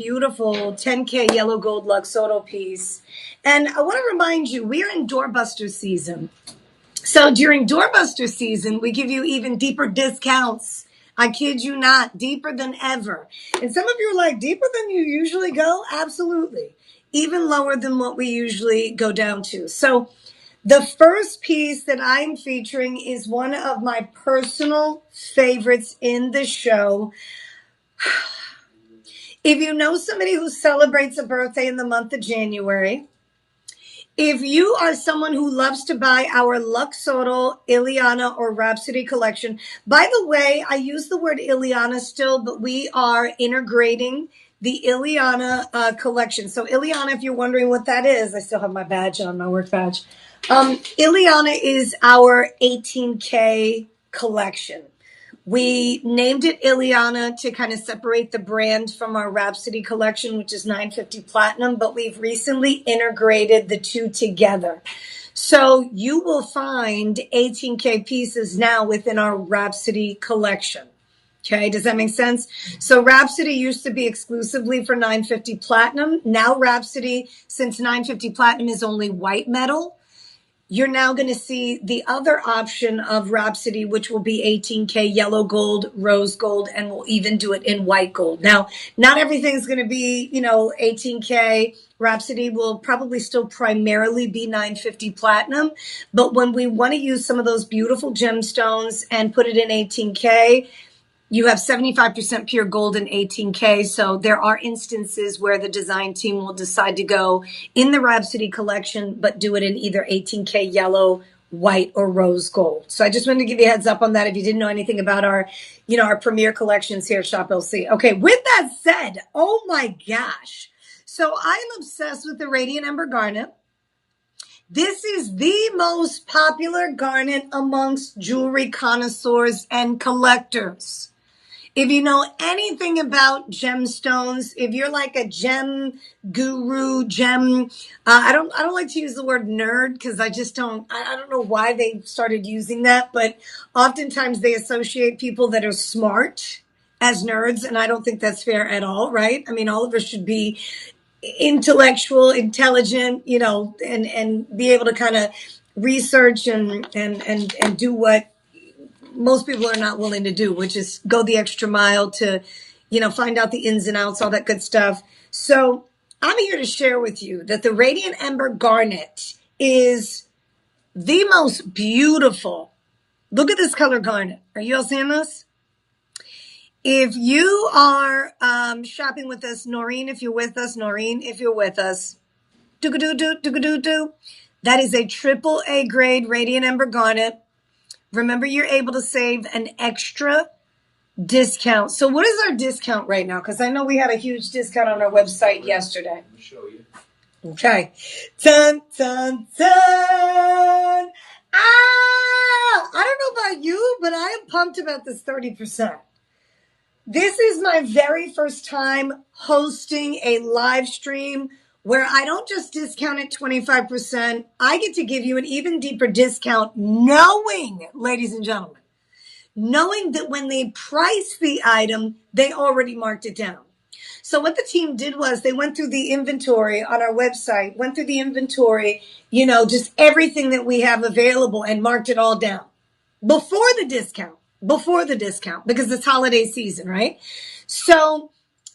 Beautiful 10K yellow gold Luxotto piece. And I want to remind you, we are in Doorbusters season. So during Doorbuster season, we give you even deeper discounts. I kid you not, deeper than ever. And some of you are like, deeper than you usually go? Absolutely. Even lower than what we usually go down to. So the first piece that I'm featuring is one of my personal favorites in the show. If you know somebody who celebrates a birthday in the month of January, if you are someone who loves to buy our Luxotto, Ileana, or Rhapsody collection, by the way, I use the word Ileana still, but we are integrating the Ileana collection. So Ileana, if you're wondering what that is, I still have my badge on, my work badge. Ileana is our 18K collection. We named it Ileana to kind of separate the brand from our Rhapsody collection, which is 950 Platinum, but we've recently integrated the two together. So you will find 18K pieces now within our Rhapsody collection. Okay, does that make sense? So Rhapsody used to be exclusively for 950 Platinum. Now Rhapsody, since 950 Platinum is only white metal, you're now going to see the other option of Rhapsody, which will be 18K yellow gold, rose gold, and we'll even do it in white gold. Now, not everything's going to be, 18K. Rhapsody will probably still primarily be 950 platinum. But when we want to use some of those beautiful gemstones and put it in 18K, you have 75% pure gold in 18K. So there are instances where the design team will decide to go in the Rhapsody collection, but do it in either 18K yellow, white, or rose gold. So I just wanted to give you a heads up on that if you didn't know anything about our premier collections here at Shop LC. Okay, with that said, oh my gosh. So I am obsessed with the Radiant Ember Garnet. This is the most popular garnet amongst jewelry connoisseurs and collectors. If you know anything about gemstones, if you're like a gem guru, I don't like to use the word nerd because I don't know why they started using that, but oftentimes they associate people that are smart as nerds, and I don't think that's fair at all, right? I mean, all of us should be intellectual, intelligent, and be able to kind of research and do what most people are not willing to do, which is go the extra mile to, find out the ins and outs, all that good stuff. So I'm here to share with you that the Radiant Ember Garnet is the most beautiful. Look at this color garnet. Are you all seeing this? If you are shopping with us, Noreen, if you're with us, do. That is a triple A grade Radiant Ember Garnet. Remember, you're able to save an extra discount. So what is our discount right now? Because I know we had a huge discount on our website yesterday. Let me show you. Okay. Dun, dun, dun. I don't know about you, but I am pumped about this 30%. This is my very first time hosting a live stream where I don't just discount it 25%. I get to give you an even deeper discount, knowing, ladies and gentlemen, knowing that when they price the item, they already marked it down. So what the team did was they went through the inventory on our website, just everything that we have available and marked it all down before the discount, because it's holiday season, right? So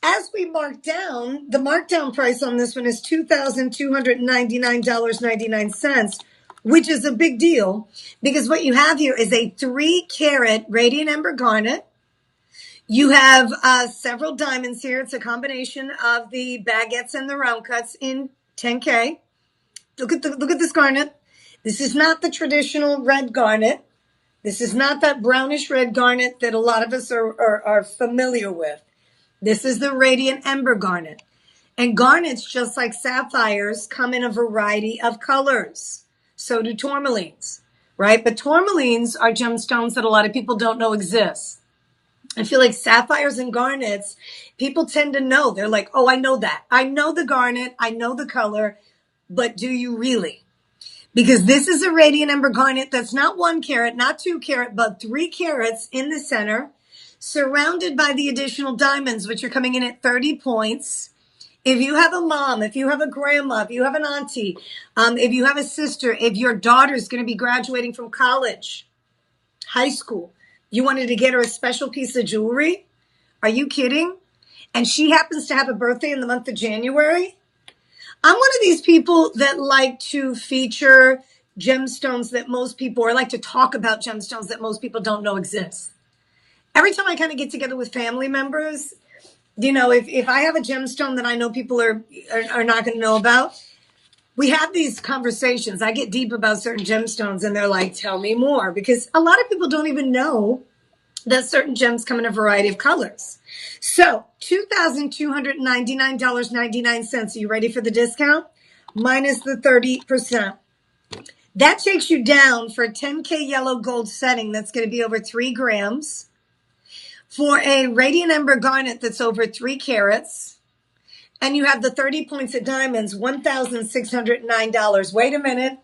as we mark down, the markdown price on this one is $2,299.99, which is a big deal because what you have here is a 3-carat Radiant Ember Garnet. You have several diamonds here. It's a combination of the baguettes and the round cuts in 10K. Look at this garnet. This is not the traditional red garnet. This is not that brownish red garnet that a lot of us are familiar with. This is the Radiant Ember Garnet. And garnets, just like sapphires, come in a variety of colors. So do tourmalines, right? But tourmalines are gemstones that a lot of people don't know exist. I feel like sapphires and garnets, people tend to know. They're like, oh, I know that. I know the garnet. I know the color. But do you really? Because this is a Radiant Ember Garnet that's not 1 carat, not 2 carat, but 3 carats in the center, surrounded by the additional diamonds, which are coming in at 30 points. If you have a mom, if you have a grandma, if you have an auntie, if you have a sister, if your daughter's going to be graduating from college, high school, you wanted to get her a special piece of jewelry? Are you kidding? And she happens to have a birthday in the month of January? I'm one of these people that like to feature gemstones that most people, or like to talk about gemstones that most people don't know exist. Every time I kind of get together with family members, you know, if I have a gemstone that I know people are not going to know about, we have these conversations. I get deep about certain gemstones and they're like, tell me more, because a lot of people don't even know that certain gems come in a variety of colors. So $2,299.99. Are you ready for the discount? Minus the 30%. That takes you down for a 10K yellow gold setting that's going to be over 3 grams. For a radiant ember garnet that's over 3 carats. And you have the 30 points of diamonds, $1,609. Wait a minute.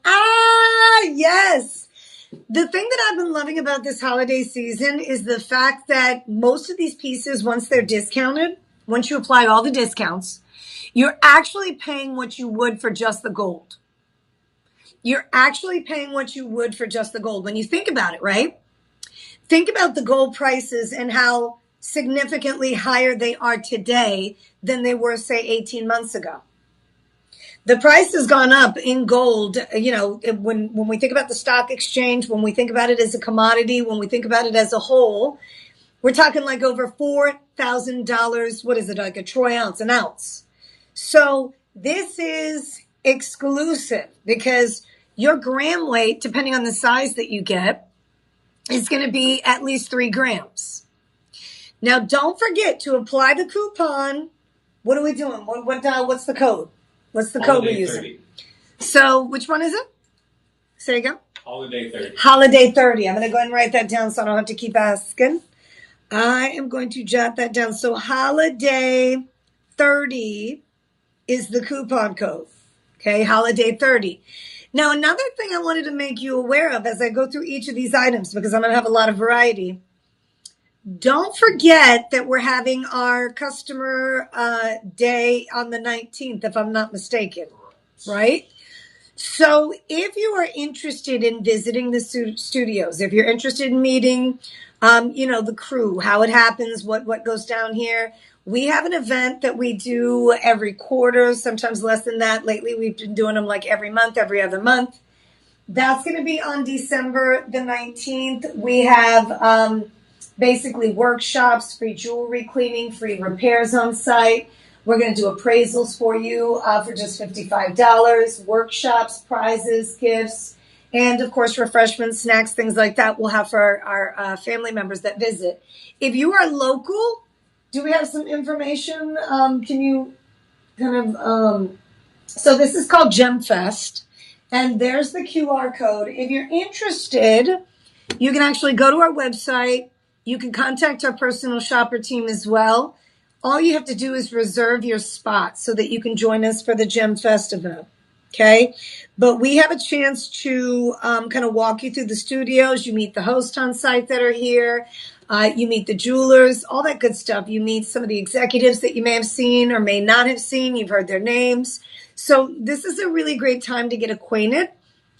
Yes. The thing that I've been loving about this holiday season is the fact that most of these pieces, once they're discounted, once you apply all the discounts, you're actually paying what you would for just the gold. You're actually paying what you would for just the gold. When you think about it, right? Think about the gold prices and how significantly higher they are today than they were, say, 18 months ago. The price has gone up in gold. You know, when we think about the stock exchange, when we think about it as a commodity, when we think about it as a whole, we're talking like over $4,000. What is it, like a troy ounce, an ounce? So this is exclusive because your gram weight, depending on the size that you get, is going to be at least 3 grams. Now, don't forget to apply the coupon. What are we doing? What's the code? What's the code we're using? 30. So, which one is it? Say again. Holiday 30. Holiday 30. I'm going to go ahead and write that down so I don't have to keep asking. I am going to jot that down. So, Holiday 30 is the coupon code. Okay, Holiday 30. Now, another thing I wanted to make you aware of as I go through each of these items, because I'm going to have a lot of variety. Don't forget that we're having our customer day on the 19th, if I'm not mistaken, right? So if you are interested in visiting the studios, if you're interested in meeting, the crew, how it happens, what goes down here, we have an event that we do every quarter, sometimes less than that. Lately, we've been doing them like every month, every other month. That's going to be on December the 19th. We have basically workshops, free jewelry cleaning, free repairs on site. We're going to do appraisals for you for just $55. Workshops, prizes, gifts, and of course, refreshments, snacks, things like that we'll have for our family members that visit. If you are local, do we have some information? Can you kind of, so this is called Gem Fest, and there's the QR code. If you're interested, you can actually go to our website. You can contact our personal shopper team as well. All you have to do is reserve your spot so that you can join us for the Gem Fest event. Okay? But we have a chance to kind of walk you through the studios. You meet the hosts on site that are here. You meet the jewelers, all that good stuff. You meet some of the executives that you may have seen or may not have seen. You've heard their names. So this is a really great time to get acquainted.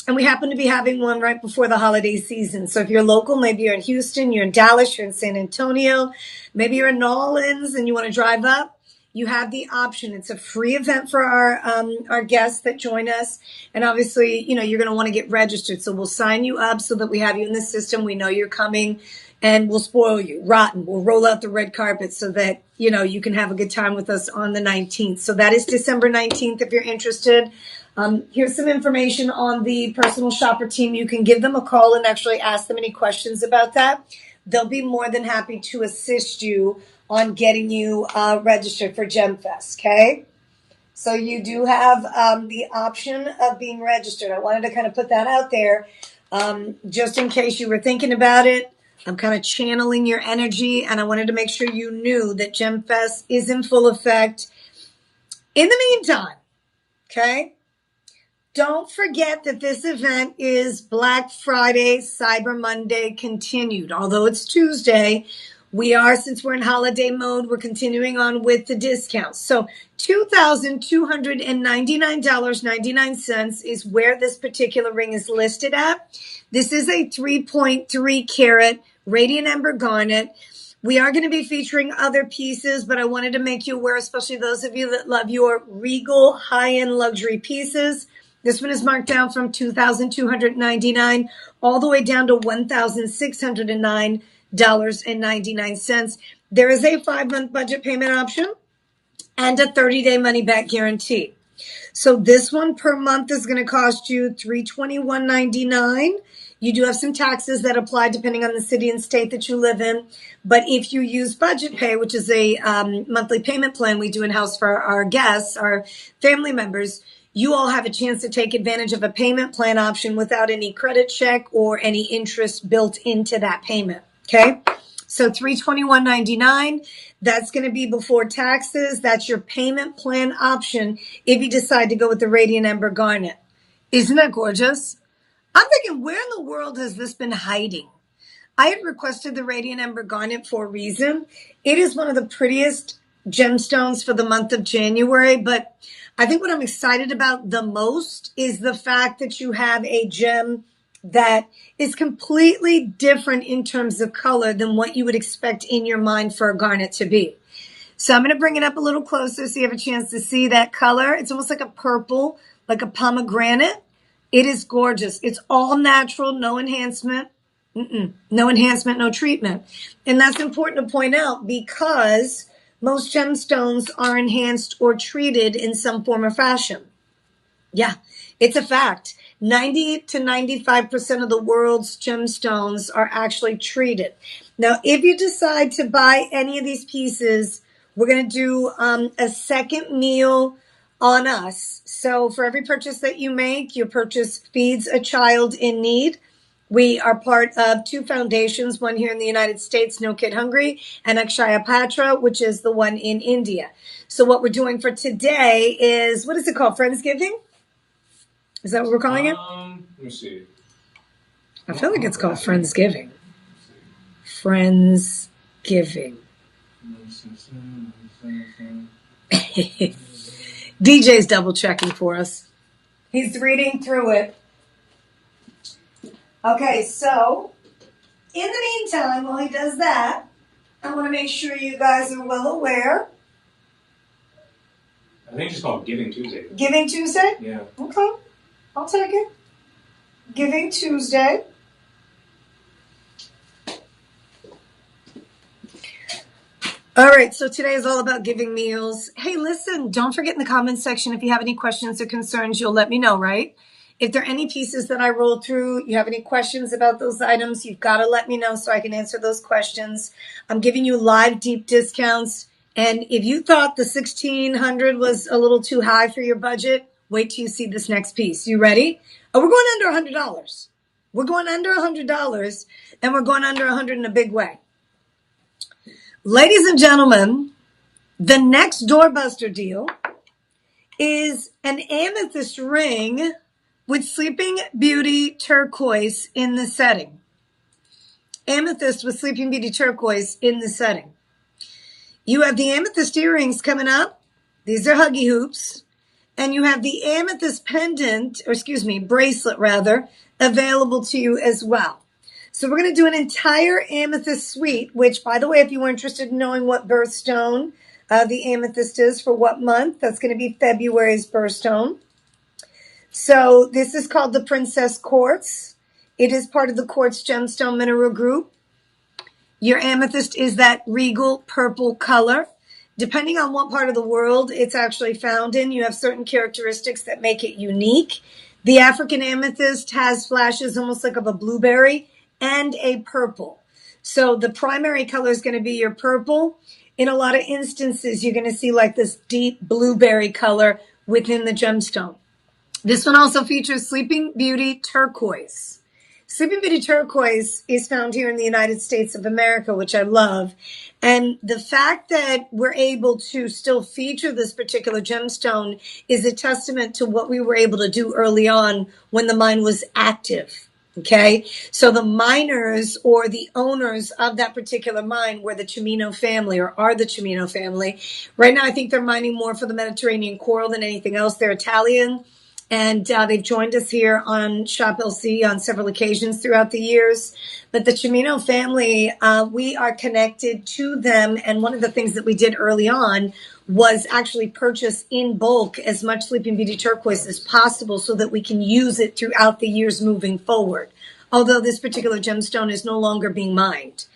And we happen to be having one right before the holiday season. So if you're local, maybe you're in Houston, you're in Dallas, you're in San Antonio, maybe you're in New Orleans and you want to drive up, you have the option. It's a free event for our guests that join us. And obviously, you're going to want to get registered. So we'll sign you up so that we have you in the system. We know you're coming and we'll spoil you rotten. We'll roll out the red carpet so that, you can have a good time with us on the 19th. So that is December 19th if you're interested. Here's some information on the personal shopper team. You can give them a call and actually ask them any questions about that. They'll be more than happy to assist you on getting you registered for GemFest, okay? So you do have the option of being registered. I wanted to kind of put that out there just in case you were thinking about it. I'm kind of channeling your energy, and I wanted to make sure you knew that GemFest is in full effect. In the meantime, okay? Don't forget that this event is Black Friday, Cyber Monday continued. Although it's Tuesday, We are, since we're in holiday mode, we're continuing on with the discounts. So $2,299.99 is where this particular ring is listed at. This is a 3.3 carat radiant amber garnet. We are going to be featuring other pieces, but I wanted to make you aware, especially those of you that love your regal high-end luxury pieces. This one is marked down from $2,299 all the way down to $1,609.99. There is a 5-month budget payment option and a 30-day money-back guarantee. So this one per month is going to cost you $321.99. You do have some taxes that apply depending on the city and state that you live in. But if you use Budget Pay, which is a monthly payment plan we do in-house for our guests, our family members, you all have a chance to take advantage of a payment plan option without any credit check or any interest built into that payment. Okay? So $321.99, that's going to be before taxes. That's your payment plan option if you decide to go with the Radiant Ember Garnet. Isn't that gorgeous? I'm thinking, where in the world has this been hiding? I had requested the Radiant Ember Garnet for a reason. It is one of the prettiest gemstones for the month of January, but I think what I'm excited about the most is the fact that you have a gem that is completely different in terms of color than what you would expect in your mind for a garnet to be. So I'm going to bring it up a little closer so you have a chance to see that color. It's almost like a purple, like a pomegranate. It is gorgeous. It's all natural, no enhancement. No enhancement, no treatment. And that's important to point out because most gemstones are enhanced or treated in some form or fashion. Yeah, it's a fact. 90 to 95% of the world's gemstones are actually treated. Now, if you decide to buy any of these pieces, we're going to do a second meal on us. So for every purchase that you make, your purchase feeds a child in need. We are part of 2 foundations, one here in the United States, No Kid Hungry, and Akshaya Patra, which is the one in India. So what we're doing for today is, what is it called? Friendsgiving? Is that what we're calling it? Let me see. I feel like it's called Friendsgiving. Friendsgiving. DJ's double checking for us. He's reading through it. Okay, so in the meantime, while he does that, I want to make sure you guys are well aware. I think it's called Giving Tuesday. Giving Tuesday? Yeah. Okay, I'll take it. Giving Tuesday. All right, so today is all about giving meals. Hey, listen, don't forget in the comments section if you have any questions or concerns, you'll let me know, right? If there are any pieces that I rolled through, you have any questions about those items, you've got to let me know so I can answer those questions. I'm giving you live deep discounts. And if you thought the $1,600 was a little too high for your budget, wait till you see this next piece. You ready? Oh, we're going under $100. We're going under $100, and we're going under $100 in a big way. Ladies and gentlemen, the next doorbuster deal is an amethyst ring with Sleeping Beauty turquoise in the setting. Amethyst with Sleeping Beauty turquoise in the setting. You have the amethyst earrings coming up. These are huggy hoops. And you have the amethyst pendant, or excuse me, bracelet rather, available to you as well. So we're going to do an entire amethyst suite, which, by the way, if you were interested in knowing what birthstone the amethyst is for what month, that's going to be February's birthstone. So this is called the Princess Quartz. It is part of the Quartz Gemstone Mineral Group. Your amethyst is that regal purple color. Depending on what part of the world it's actually found in, you have certain characteristics that make it unique. The African amethyst has flashes almost like of a blueberry and a purple. So the primary color is going to be your purple. In a lot of instances, you're going to see like this deep blueberry color within the gemstone. This one also features Sleeping Beauty turquoise. Sleeping Beauty turquoise is found here in the United States of America, which I love. And the fact that we're able to still feature this particular gemstone is a testament to what we were able to do early on when the mine was active. Okay, so the miners or the owners of that particular mine were the Cimino family or are the Cimino family. Right now, I think they're mining more for the Mediterranean coral than anything else. They're Italian, and they've joined us here on Shop LC on several occasions throughout the years. But the Cimino family, we are connected to them. And one of the things that we did early on was actually purchase in bulk as much Sleeping Beauty turquoise as possible so that we can use it throughout the years moving forward. Although this particular gemstone is no longer being mined.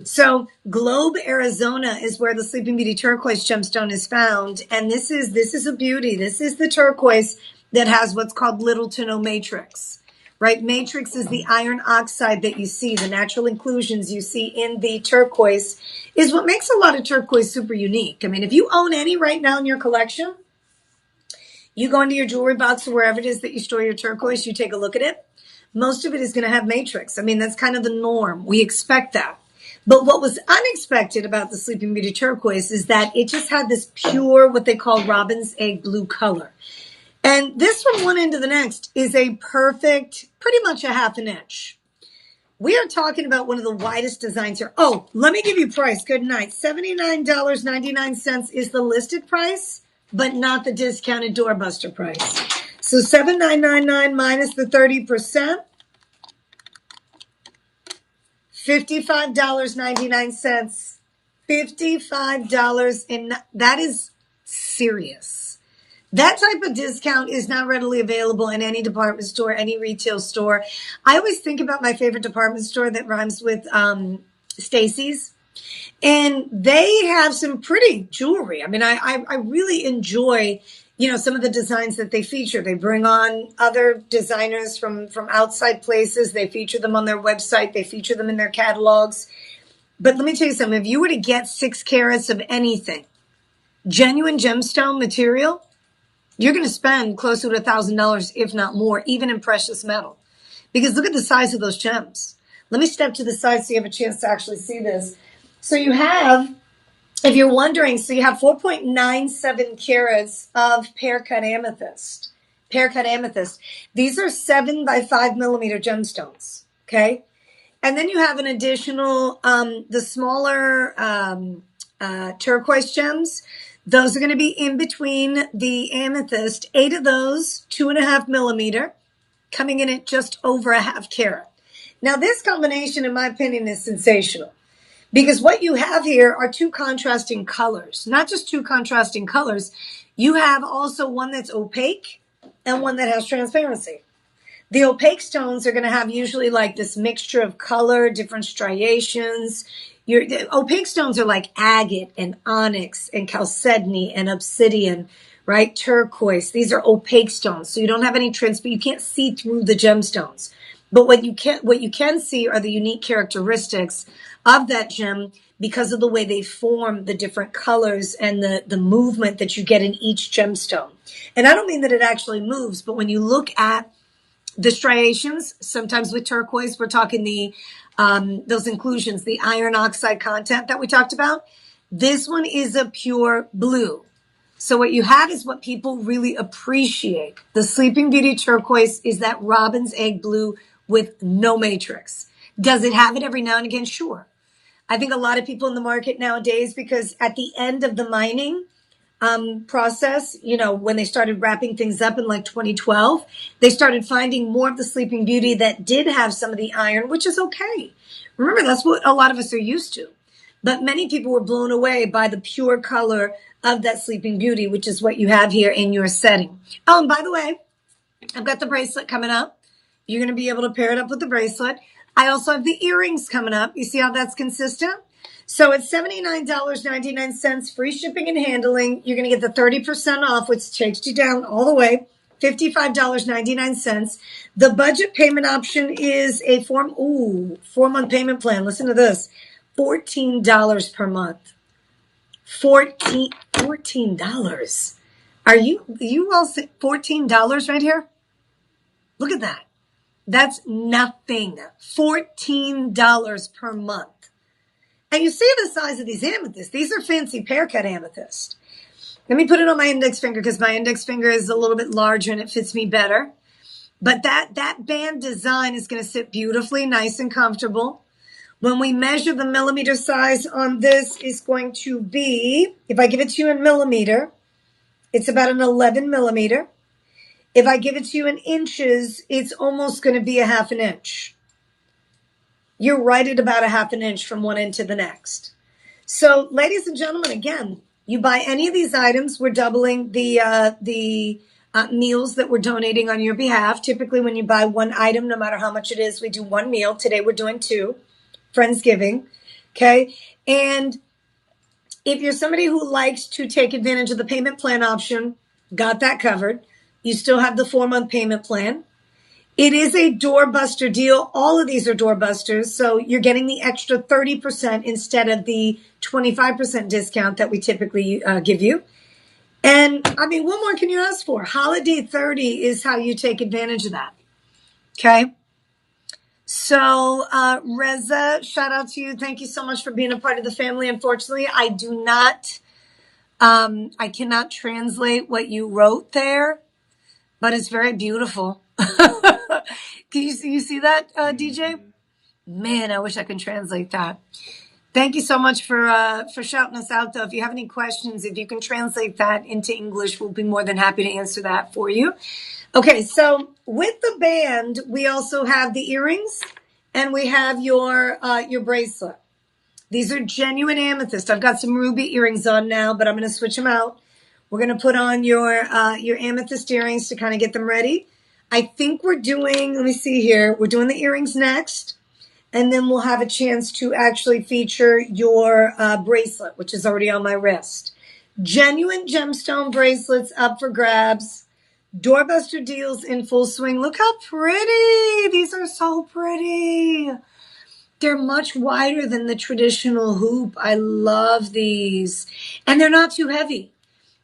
So Globe, Arizona is where the Sleeping Beauty turquoise gemstone is found. And this is a beauty. This is the turquoise that has what's called little to no matrix, right? Matrix is the iron oxide that you see, the natural inclusions you see in the turquoise is what makes a lot of turquoise super unique. I mean, if you own any right now in your collection, you go into your jewelry box or wherever it is that you store your turquoise, you take a look at it. Most of it is going to have matrix. I mean, that's kind of the norm. We expect that. But what was unexpected about the Sleeping Beauty turquoise is that it just had this pure, what they call robin's egg blue color. And this from one end to the next is a perfect, pretty much a half an inch. We are talking about one of the widest designs here. Oh, let me give you price. Good night. $79.99 is the listed price, but not the discounted doorbuster price. So $7,999 minus the 30%, $55.99. $55, and that is serious. That type of discount is not readily available in any department store, any retail store. I always think about my favorite department store that rhymes with Stacy's. And they have some pretty jewelry. I mean, I really enjoy, some of the designs that they feature. They bring on other designers from outside places. They feature them on their website. They feature them in their catalogs. But let me tell you something. If you were to get 6 carats of anything, genuine gemstone material, you're going to spend close to $1,000, if not more, even in precious metal. Because look at the size of those gems. Let me step to the side so you have a chance to actually see this. So you have, if you're wondering, so you have 4.97 carats of pear cut amethyst. Pear cut amethyst. These are 7 by 5 millimeter gemstones. Okay. And then you have an additional, the smaller turquoise gems. Those are going to be in between the amethyst. 8 of those, 2.5 millimeter, coming in at just over a half carat. Now, this combination, in my opinion, is sensational. Because what you have here are 2 contrasting colors. Not just 2 contrasting colors. You have also one that's opaque and one that has transparency. The opaque stones are going to have usually like this mixture of color, different striations. The opaque stones are like agate and onyx and chalcedony and obsidian, right? Turquoise. These are opaque stones. So you don't have any you can't see through the gemstones. But what you can see are the unique characteristics of that gem because of the way they form the different colors and the movement that you get in each gemstone. And I don't mean that it actually moves, but when you look at the striations, sometimes with turquoise, we're talking those inclusions, the iron oxide content that we talked about. This one is a pure blue. So what you have is what people really appreciate. The Sleeping Beauty turquoise is that robin's egg blue with no matrix. Does it have it every now and again? Sure. I think a lot of people in the market nowadays, because at the end of the mining process, when they started wrapping things up in like 2012, they started finding more of the Sleeping Beauty that did have some of the iron, which is okay. Remember, that's what a lot of us are used to. But many people were blown away by the pure color of that Sleeping Beauty, which is what you have here in your setting. Oh, and by the way, I've got the bracelet coming up. You're going to be able to pair it up with the bracelet. I also have the earrings coming up. You see how that's consistent? So it's $79.99, free shipping and handling. You're going to get the 30% off, which takes you down all the way, $55.99. The budget payment option is a 4-month payment plan. Listen to this, $14 per month. $14. Are you all say $14 right here? Look at that. That's nothing. $14 per month. And you see the size of these amethysts. These are fancy pear cut amethyst. Let me put it on my index finger because my index finger is a little bit larger and it fits me better. But that band design is going to sit beautifully, nice and comfortable. When we measure the millimeter size on this is going to be, if I give it to you in millimeter, it's about an 11 millimeter. If I give it to you in inches, it's almost going to be a half an inch. You're right at about a half an inch from one end to the next. So, ladies and gentlemen, again, you buy any of these items, we're doubling the meals that we're donating on your behalf. Typically, when you buy one item, no matter how much it is, we do one meal. Today, we're doing two. Friendsgiving. Okay. And if you're somebody who likes to take advantage of the payment plan option, got that covered. You still have the 4-month payment plan. It is a doorbuster deal. All of these are doorbusters. So you're getting the extra 30% instead of the 25% discount that we typically give you. And I mean, what more can you ask for? Holiday 30 is how you take advantage of that. Okay. So, Reza, shout out to you. Thank you so much for being a part of the family. Unfortunately, I cannot translate what you wrote there, but it's very beautiful. Can you see that, DJ? Man, I wish I could translate that. Thank you so much for shouting us out, though. If you have any questions, if you can translate that into English, we'll be more than happy to answer that for you. Okay, so with the band, we also have the earrings and we have your bracelet. These are genuine amethyst. I've got some ruby earrings on now, but I'm going to switch them out. We're going to put on your amethyst earrings to kind of get them ready. I think we're doing, let me see here. We're doing the earrings next, and then we'll have a chance to actually feature your bracelet, which is already on my wrist. Genuine gemstone bracelets up for grabs. Doorbuster deals in full swing. Look how pretty. These are so pretty. They're much wider than the traditional hoop. I love these. And they're not too heavy.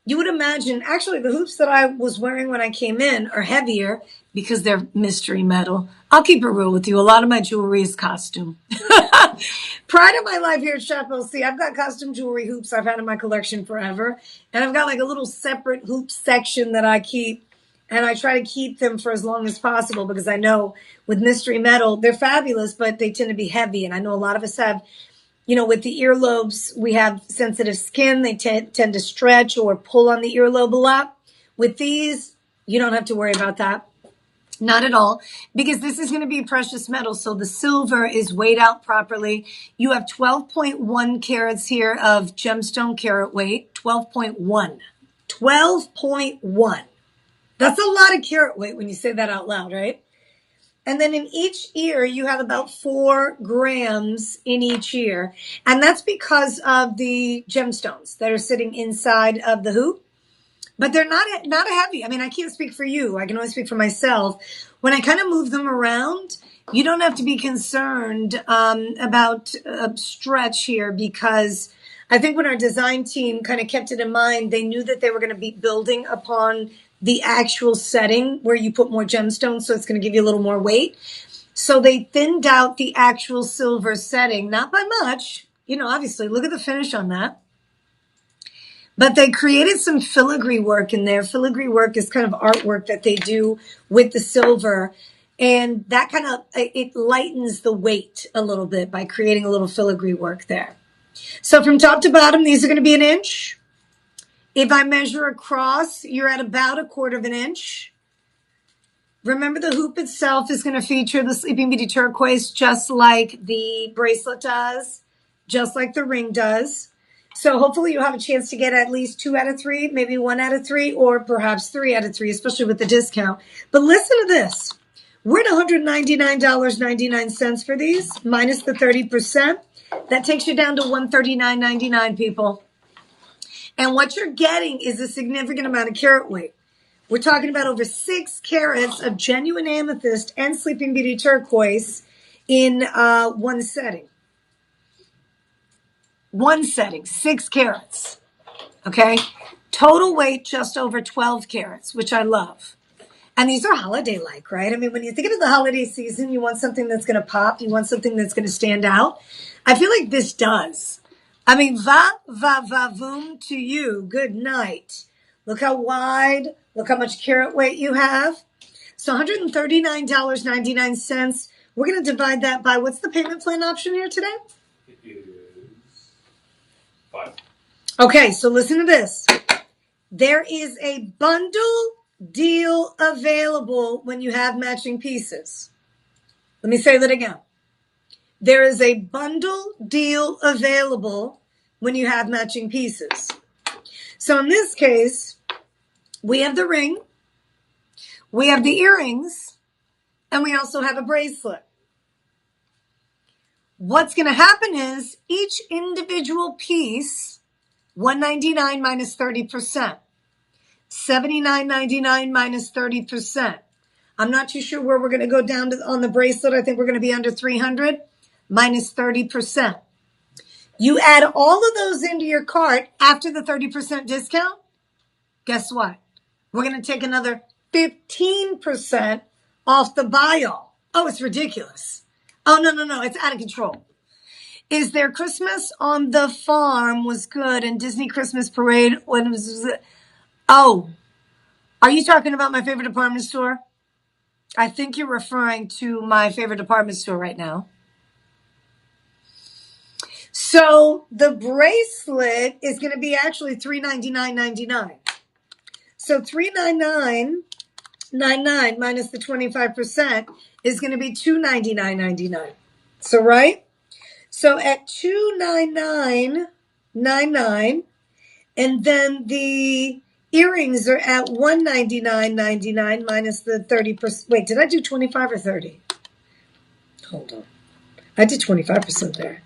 You would imagine, actually, the hoops that I was wearing when I came in are heavier because they're mystery metal. I'll keep it real with you. A lot of my jewelry is costume. Pride of my life here at Chef LC, I've got costume jewelry hoops I've had in my collection forever. And I've got like a little separate hoop section that I keep. And I try to keep them for as long as possible because I know with mystery metal, they're fabulous, but they tend to be heavy. And I know a lot of us have, you know, with the earlobes, we have sensitive skin. They tend to stretch or pull on the earlobe a lot. With these, you don't have to worry about that. Not at all, because this is going to be precious metal. So the silver is weighed out properly. You have 12.1 carats here of gemstone carat weight. 12.1. 12.1. That's a lot of carat weight when you say that out loud, right? And then in each ear, you have about 4 grams in each ear. And that's because of the gemstones that are sitting inside of the hoop. But they're not heavy. I mean, I can't speak for you. I can only speak for myself. When I kind of move them around, you don't have to be concerned about stretch here, because I think when our design team kind of kept it in mind, they knew that they were going to be building upon the actual setting where you put more gemstones, so it's going to give you a little more weight. So they thinned out the actual silver setting, not by much. You know, obviously, look at the finish on that. But they created some filigree work in there. Filigree work is kind of artwork that they do with the silver. And that kind of, it lightens the weight a little bit by creating a little filigree work there. So from top to bottom, these are going to be 1 inch. If I measure across, you're at about 1/4 inch. Remember, the hoop itself is going to feature the Sleeping Beauty turquoise, just like the bracelet does, just like the ring does. So hopefully you have a chance to get at least 2 out of 3, maybe 1 out of 3, or perhaps 3 out of 3, especially with the discount. But listen to this. We're at $199.99 for these, minus the 30%. That takes you down to $139.99, people. And what you're getting is a significant amount of carat weight. We're talking about over 6 carats of genuine amethyst and Sleeping Beauty turquoise in one setting. One setting, 6 carats. Okay? Total weight just over 12 carats, which I love. And these are holiday-like, right? I mean, when you think of the holiday season, you want something that's going to pop. You want something that's going to stand out. I feel like this does. I mean, va-voom to you. Good night. Look how wide. Look how much carat weight you have. So $139.99. We're going to divide that by, what's the payment plan option here today? It is 5. Okay, so listen to this. There is a bundle deal available when you have matching pieces. Let me say that again. There is a bundle deal available when you have matching pieces. So in this case, we have the ring, we have the earrings, and we also have a bracelet. What's going to happen is each individual piece, $199 minus 30%, $79.99 minus 30%. I'm not too sure where we're going to go down to on the bracelet. I think we're going to be under 300 minus 30%. You add all of those into your cart after the 30% discount. Guess what? We're going to take another 15% off the buy all. Oh, it's ridiculous. Oh, no. It's out of control. Is there Christmas on the Farm was good and Disney Christmas Parade when it was... Oh, are you talking about my favorite department store? I think you're referring to my favorite department store right now. So the bracelet is going to be actually $399.99. So $399.99 minus the 25% is going to be $299.99. So right? So at $299.99, and then the earrings are at $199.99 minus the 30%. Wait, did I do 25 or 30? Hold on. I did 25% there.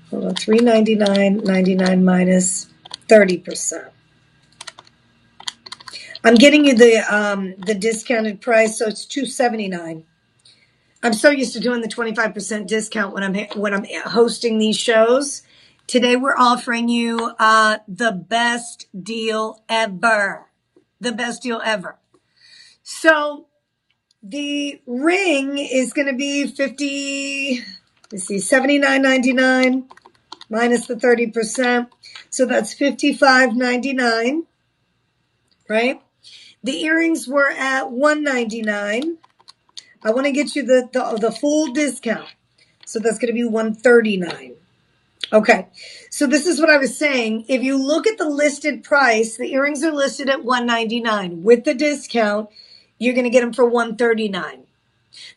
Hold on. $399.99 minus 30%. I'm getting you the discounted price, so it's $279. I'm so used to doing the 25% discount when I'm hosting these shows. Today we're offering you the best deal ever. The best deal ever. So the ring is going to be $79.99 minus the 30%. So that's $55.99, right? The earrings were at $199. I want to get you the full discount. So that's going to be $139. Okay. So this is what I was saying. If you look at the listed price, the earrings are listed at $199. With the discount, you're going to get them for $139.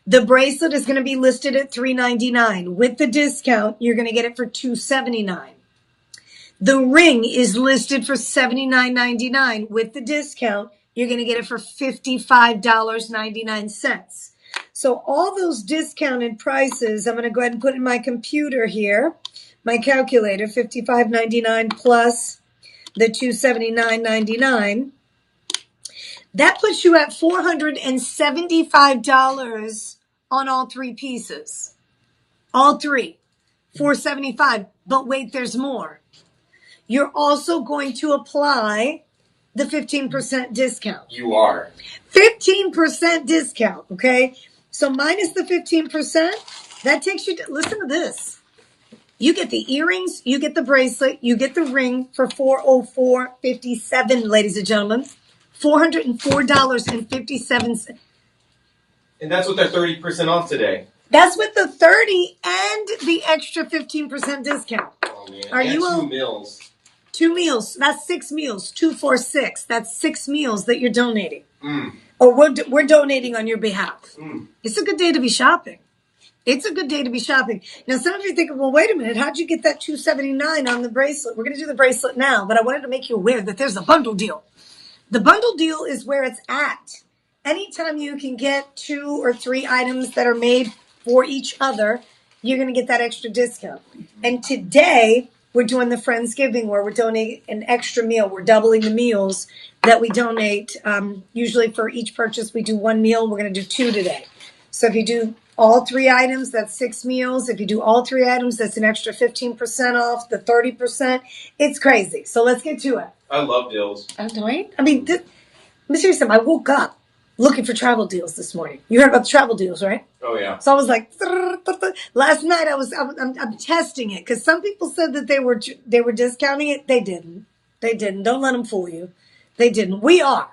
The bracelet is going to be listed at $399. With the discount, you're going to get it for $279. The ring is listed for $79.99. With the discount, you're going to get it for $55.99. So all those discounted prices, I'm going to go ahead and put in my computer here, my calculator, $55.99 plus the $279.99. That puts you at $475 on all three pieces. All three. $475. But wait, there's more. You're also going to apply the 15% discount. You are. 15% discount, okay? So minus the 15%, that takes you to, listen to this. You get the earrings, you get the bracelet, you get the ring for $404.57, ladies and gentlemen. $404.57. And that's with their 30% off today. That's with the 30 and the extra 15% discount. Oh, man. Are and you 2 meals. 2 meals. That's 6 meals. 2, 4, 6. That's 6 meals that you're donating. Mm. Or we're donating on your behalf. Mm. It's a good day to be shopping. It's a good day to be shopping. Now, some of you think, well, wait a minute. How'd you get that $279 on the bracelet? We're going to do the bracelet now, but I wanted to make you aware that there's a bundle deal. The bundle deal is where it's at. Anytime you can get 2 or 3 items that are made for each other, you're going to get that extra discount. And today, we're doing the Friendsgiving where we're donating an extra meal. We're doubling the meals that we donate. Usually for each purchase, we do 1 meal. We're going to do 2 today. So if you do all 3 items, that's 6 meals. If you do all 3 items, that's an extra 15% off, the 30%. It's crazy. So let's get to it. I love deals. Right? I mean, let me tell you something. I woke up looking for travel deals this morning. You heard about the travel deals, right? Oh, yeah. So I was like, last night I'm testing it because some people said that they were discounting it. They didn't. Don't let them fool you. They didn't. We are.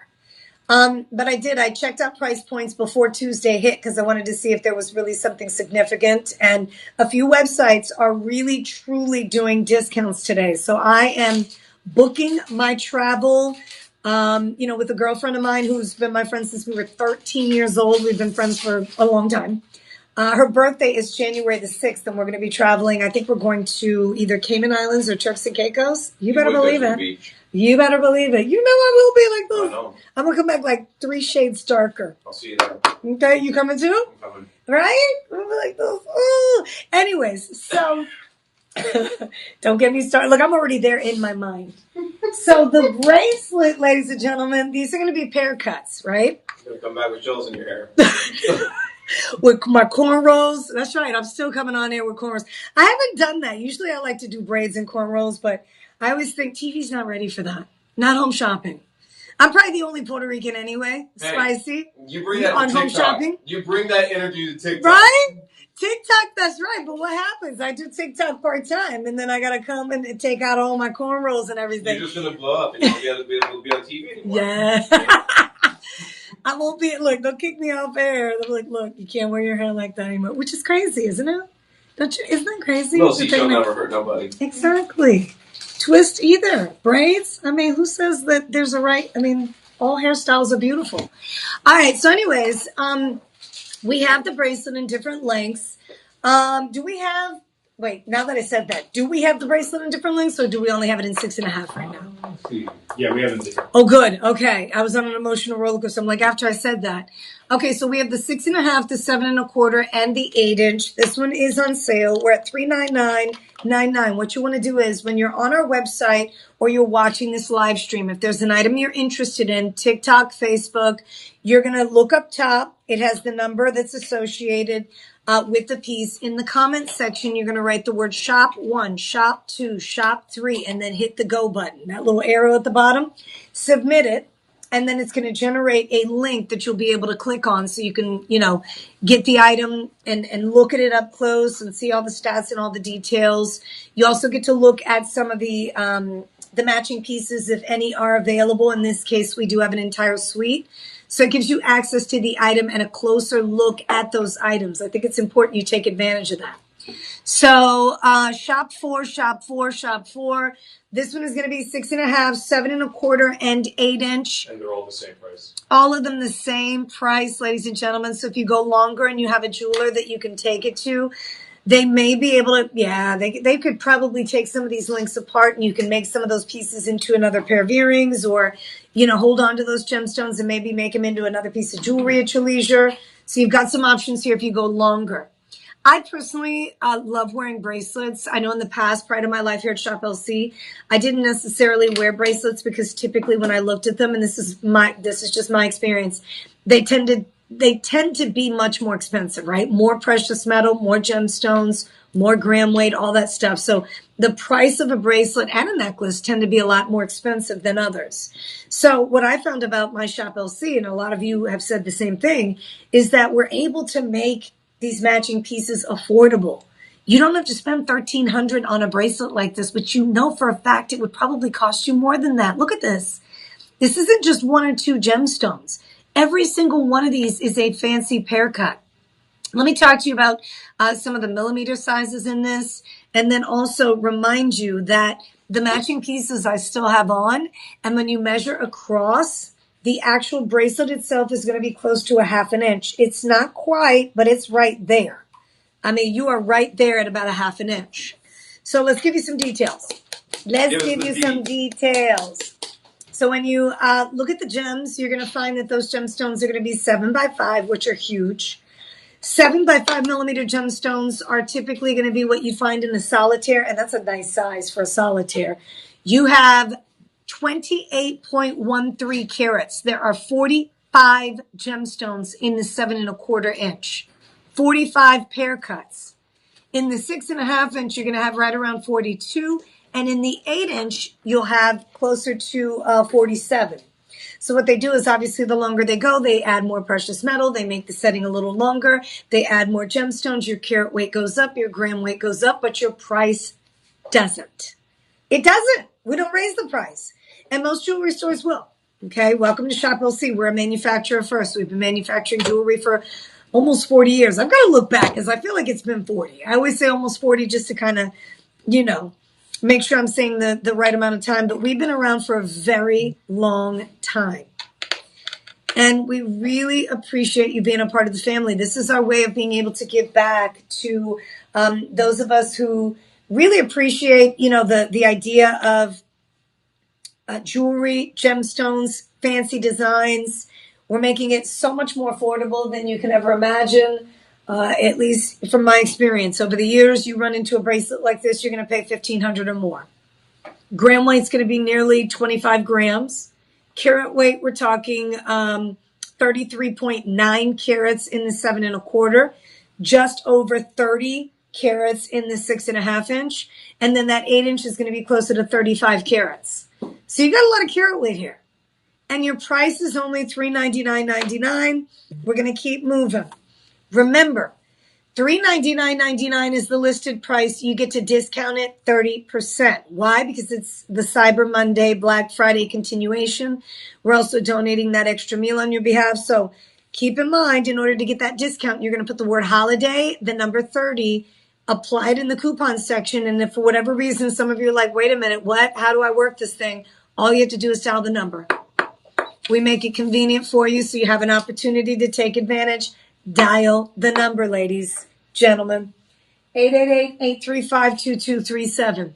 But I checked out price points before Tuesday hit because I wanted to see if there was really something significant. And a few websites are really, truly doing discounts today. So I am booking my travel, with a girlfriend of mine who's been my friend since we were 13 years old. We've been friends for a long time. Her birthday is January the 6th, and we're going to be traveling. I think we're going to either Cayman Islands or Turks and Caicos. You better believe it. You better believe it. You know I will be like this. I know. I'm going to come back like 3 shades darker. I'll see you there. Okay, you coming too? I'm coming. Right? We'll be like this. Ooh. Anyways, so don't get me started. Look, I'm already there in my mind. So the bracelet, ladies and gentlemen, these are going to be pair cuts, right? You're going to come back with gels in your hair. With my cornrows. That's right. I'm still coming on air with cornrows. I haven't done that. Usually I like to do braids and cornrows, but I always think TV's not ready for that. Not home shopping. I'm probably the only Puerto Rican anyway. Hey, spicy. You bring that on to home TikTok. shopping. You bring that energy to TikTok. Right? TikTok, that's right. But what happens? I do TikTok part-time, and then I got to come and take out all my cornrows and everything. You're just going to blow up and you won't be able to be on TV anymore. Yeah. I won't be, look, they'll kick me off air. They'll be like, look, you can't wear your hair like that anymore, which is crazy, isn't it? Isn't that crazy? No, seashell never hurt nobody. Exactly. Twist either. Braids? I mean, who says that there's a right? I mean, all hairstyles are beautiful. All right. So anyways, we have the bracelet in different lengths. Now that I said that, do we have the bracelet in different lengths, or do we only have it in 6.5 right now? Yeah, we haven't seen it. Oh, good. Okay. I was on an emotional roller coaster. I'm like, after I said that. Okay, so we have the 6.5, the 7.25, and the 8-inch. This one is on sale. We're at $399.99. What you want to do is when you're on our website or you're watching this live stream, if there's an item you're interested in, TikTok, Facebook, you're going to look up top. It has the number that's associated with the piece. In the comments section, you're going to write the word shop 1, shop 2, shop 3, and then hit the go button. That little arrow at the bottom. Submit it. And then it's going to generate a link that you'll be able to click on so you can, get the item and look at it up close and see all the stats and all the details. You also get to look at some of the matching pieces, if any are available. In this case, we do have an entire suite. So it gives you access to the item and a closer look at those items. I think it's important you take advantage of that. So shop 4, shop 4, shop 4. This one is going to be 6.5, 7.25, and 8-inch. And they're all the same price. All of them the same price, ladies and gentlemen. So if you go longer and you have a jeweler that you can take it to, they may be able to, they could probably take some of these links apart and you can make some of those pieces into another pair of earrings, or, hold on to those gemstones and maybe make them into another piece of jewelry at your leisure. So you've got some options here if you go longer. I personally love wearing bracelets. I know in the past, prior to my life here at Shop LC, I didn't necessarily wear bracelets because typically when I looked at them, and this is just my experience, they tend to be much more expensive, right? More precious metal, more gemstones, more gram weight, all that stuff. So the price of a bracelet and a necklace tend to be a lot more expensive than others. So what I found about my Shop LC, and a lot of you have said the same thing, is that we're able to make these matching pieces affordable. You don't have to spend $1,300 on a bracelet like this, but you know for a fact it would probably cost you more than that. Look at this. This isn't just 1 or 2 gemstones. Every single one of these is a fancy pair cut. Let me talk to you about some of the millimeter sizes in this, and then also remind you that the matching pieces I still have on, and when you measure across, the actual bracelet itself is going to be close to 1/2 inch. It's not quite, but it's right there. I mean, you are right there at about 1/2 inch. So let's give you some details. Some details. So when you look at the gems, you're going to find that those gemstones are going to be 7x5, which are huge. 7x5 millimeter gemstones are typically going to be what you find in the solitaire, and that's a nice size for a solitaire. You have 28.13 carats. There are 45 gemstones in the 7.25 inch. 45 pair cuts. In the 6.5 inch, you're going to have right around 42. And in the 8 inch, you'll have closer to 47. So what they do is obviously the longer they go, they add more precious metal. They make the setting a little longer. They add more gemstones. Your carat weight goes up. Your gram weight goes up, but your price doesn't. It doesn't. We don't raise the price. And most jewelry stores will. Okay, welcome to Shop LC. We're a manufacturer first. We've been manufacturing jewelry for almost 40 years. I've got to look back because I feel like it's been 40. I always say almost 40 just to kind of, make sure I'm saying the right amount of time. But we've been around for a very long time. And we really appreciate you being a part of the family. This is our way of being able to give back to those of us who really appreciate, the idea of jewelry, gemstones, fancy designs. We're making it so much more affordable than you can ever imagine, at least from my experience. Over the years, you run into a bracelet like this, you're going to pay $1,500 or more. Gram weight's going to be nearly 25 grams. Carat weight, we're talking 33.9 carats in the 7.25, just over 30 carats in the 6.5 inch. And then that 8 inch is going to be closer to 35 carats. So you got a lot of carat weight here. And your price is only $399.99. We're going to keep moving. Remember, $399.99 is the listed price. You get to discount it 30%. Why? Because it's the Cyber Monday, Black Friday continuation. We're also donating that extra meal on your behalf. So keep in mind, in order to get that discount, you're going to put the word holiday, the number 30, apply it in the coupon section. And if for whatever reason, some of you are like, wait a minute, what? How do I work this thing? All you have to do is dial the number. We make it convenient for you so you have an opportunity to take advantage. Dial the number, ladies, gentlemen. 888-835-2237.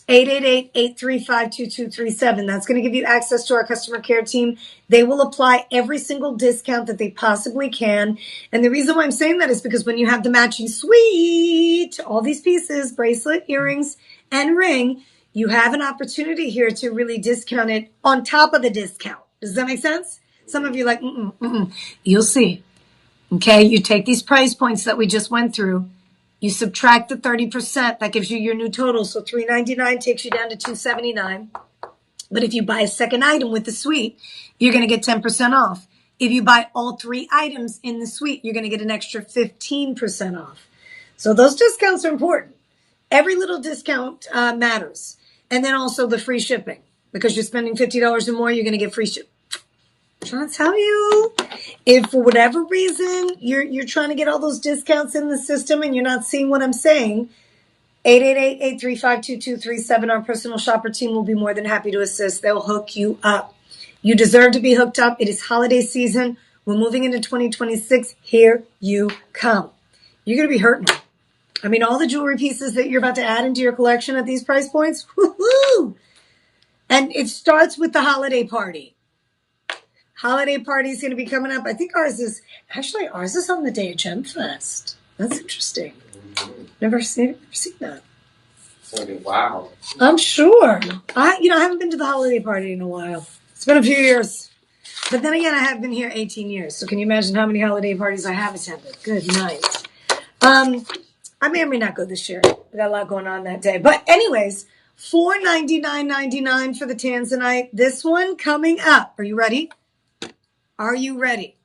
888-835-2237. That's going to give you access to our customer care team. They will apply every single discount that they possibly can. And the reason why I'm saying that is because when you have the matching suite, all these pieces, bracelet, earrings, and ring, you have an opportunity here to really discount it on top of the discount. Does that make sense? Some of you are like, You'll see. Okay, you take these price points that we just went through, you subtract the 30%, that gives you your new total. So $399 takes you down to $279. But if you buy a second item with the suite, you're going to get 10% off. If you buy all 3 items in the suite, you're going to get an extra 15% off. So those discounts are important. Every little discount matters. And then also the free shipping. Because you're spending $50 or more, you're going to get free shipping. I'm trying to tell you, if for whatever reason you're trying to get all those discounts in the system and you're not seeing what I'm saying, 888-835-2237, our personal shopper team will be more than happy to assist. They'll hook you up. You deserve to be hooked up. It is holiday season. We're moving into 2026. Here you come. You're going to be hurting. I mean, all the jewelry pieces that you're about to add into your collection at these price points, woohoo! And it starts with the holiday party. Holiday party is going to be coming up. I think ours is on the day of Gem Fest. That's interesting. Never seen that. Wow. I'm sure. I haven't been to the holiday party in a while. It's been a few years. But then again, I have been here 18 years. So can you imagine how many holiday parties I have attended? Good night. I may or may not go this year. We got a lot going on that day. But anyways, $499.99 for the Tanzanite. This one coming up. Are you ready? Are you ready?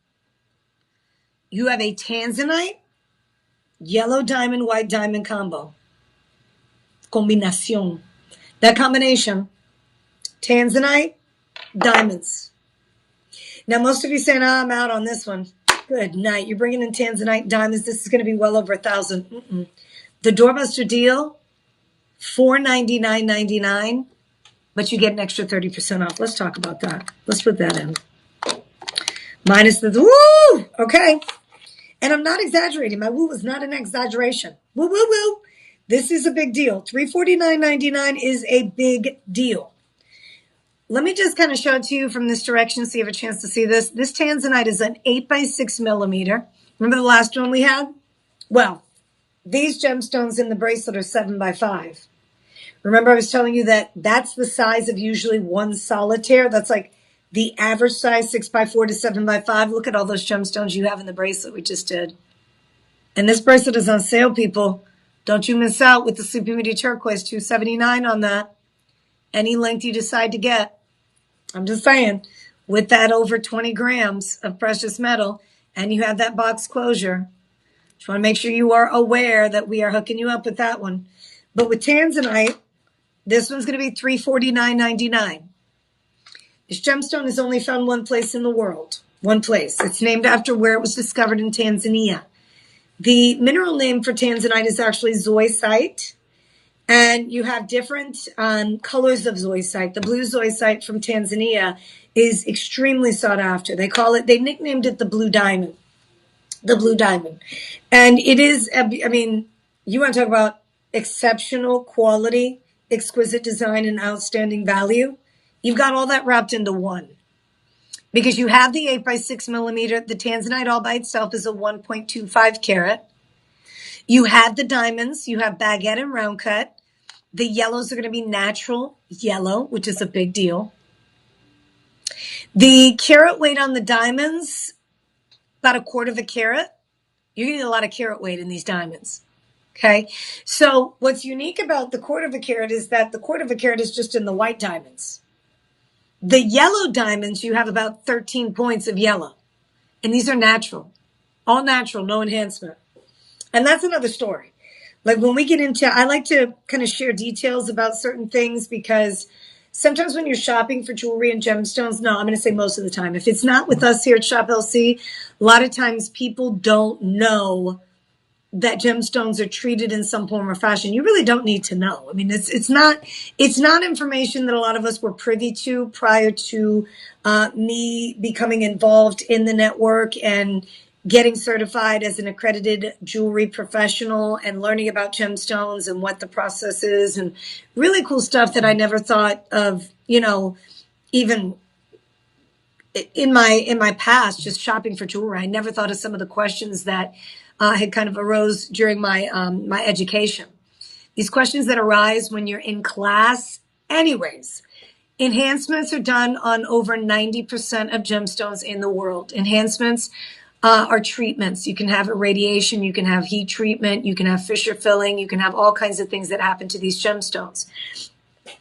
You have a Tanzanite, yellow diamond, white diamond combo. Combinación. That combination, Tanzanite, diamonds. Now, most of you saying, I'm out on this one. Good night. You're bringing in Tanzanite diamonds. This is going to be well over $1,000. The Doorbuster deal, $499.99, but you get an extra 30% off. Let's talk about that. Let's put that in. Minus the woo! Okay. And I'm not exaggerating. My woo was not an exaggeration. Woo, woo, woo. This is a big deal. $349.99 is a big deal. Let me just kind of show it to you from this direction so you have a chance to see this. This Tanzanite is an 8x6 millimeter. Remember the last one we had? Well, these gemstones in the bracelet are 7x5. Remember I was telling you that that's the size of usually one solitaire. That's like the average size, 6x4 to 7x5. Look at all those gemstones you have in the bracelet we just did. And this bracelet is on sale, people. Don't you miss out with the Sleeping Beauty Turquoise, $279 on that. Any length you decide to get. I'm just saying, with that over 20 grams of precious metal, and you have that box closure. Just want to make sure you are aware that we are hooking you up with that one. But with Tanzanite, this one's going to be $349.99. This gemstone is only found one place in the world. One place. It's named after where it was discovered in Tanzania. The mineral name for tanzanite is actually zoisite. And you have different colors of zoisite. The blue zoisite from Tanzania is extremely sought after. They nicknamed it the blue diamond. The blue diamond. And it is, you want to talk about exceptional quality, exquisite design, and outstanding value. You've got all that wrapped into one. Because you have the 8 by 6 millimeter. The tanzanite all by itself is a 1.25 carat. You have the diamonds. You have baguette and round cut. The yellows are going to be natural yellow, which is a big deal. The carat weight on the diamonds, about 1/4 of a carat. You're going to get a lot of carat weight in these diamonds. Okay. So what's unique about the 1/4 of a carat is that the 1/4 of a carat is just in the white diamonds. The yellow diamonds, you have about 13 points of yellow. And these are natural. All natural, no enhancement. And that's another story. Like when we get into, I like to kind of share details about certain things because sometimes when you're shopping for jewelry and gemstones, no, I'm going to say most of the time, if it's not with us here at Shop LC, a lot of times people don't know that gemstones are treated in some form or fashion. You really don't need to know. I mean, it's not information that a lot of us were privy to prior to me becoming involved in the network and getting certified as an accredited jewelry professional and learning about gemstones and what the process is and really cool stuff that I never thought of, even in my past, just shopping for jewelry. I never thought of some of the questions that had kind of arose during my my education. These questions that arise when you're in class. Anyways, enhancements are done on over 90% of gemstones in the world. Enhancements are treatments. You can have irradiation, you can have heat treatment, you can have fissure filling, you can have all kinds of things that happen to these gemstones.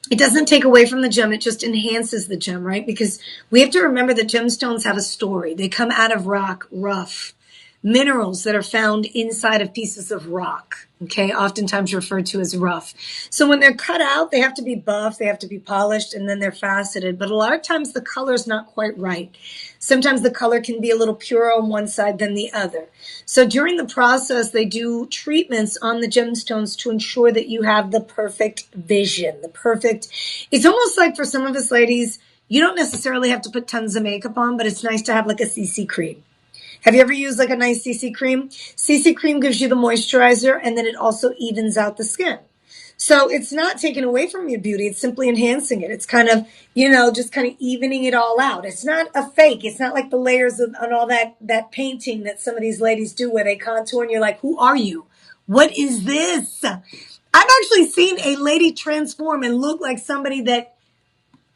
It doesn't take away from the gem, it just enhances the gem, right? Because we have to remember that gemstones have a story. They come out of rock, rough, minerals that are found inside of pieces of rock, okay, oftentimes referred to as rough. So when they're cut out, they have to be buffed, they have to be polished, and then they're faceted. But a lot of times the color's not quite right. Sometimes the color can be a little purer on one side than the other. So during the process, they do treatments on the gemstones to ensure that you have the perfect vision, it's almost like for some of us ladies, you don't necessarily have to put tons of makeup on, but it's nice to have like a CC cream. Have you ever used like a nice CC cream? CC cream gives you the moisturizer and then it also evens out the skin. So it's not taking away from your beauty. It's simply enhancing it. It's kind of, just kind of evening it all out. It's not a fake. It's not like the layers and all that painting that some of these ladies do where they contour and you're like, who are you? What is this? I've actually seen a lady transform and look like somebody that,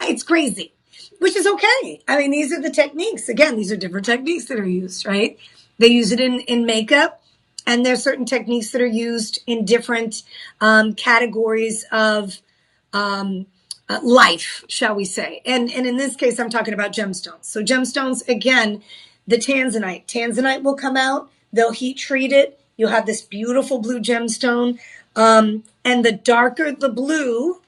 it's crazy. Which is okay. I mean, these are the techniques. Again, these are different techniques that are used, right? They use it in makeup, and there's certain techniques that are used in different categories of life, shall we say. And in this case, I'm talking about gemstones. So gemstones, again, the tanzanite. Tanzanite will come out. They'll heat treat it. You'll have this beautiful blue gemstone. And the darker the blue,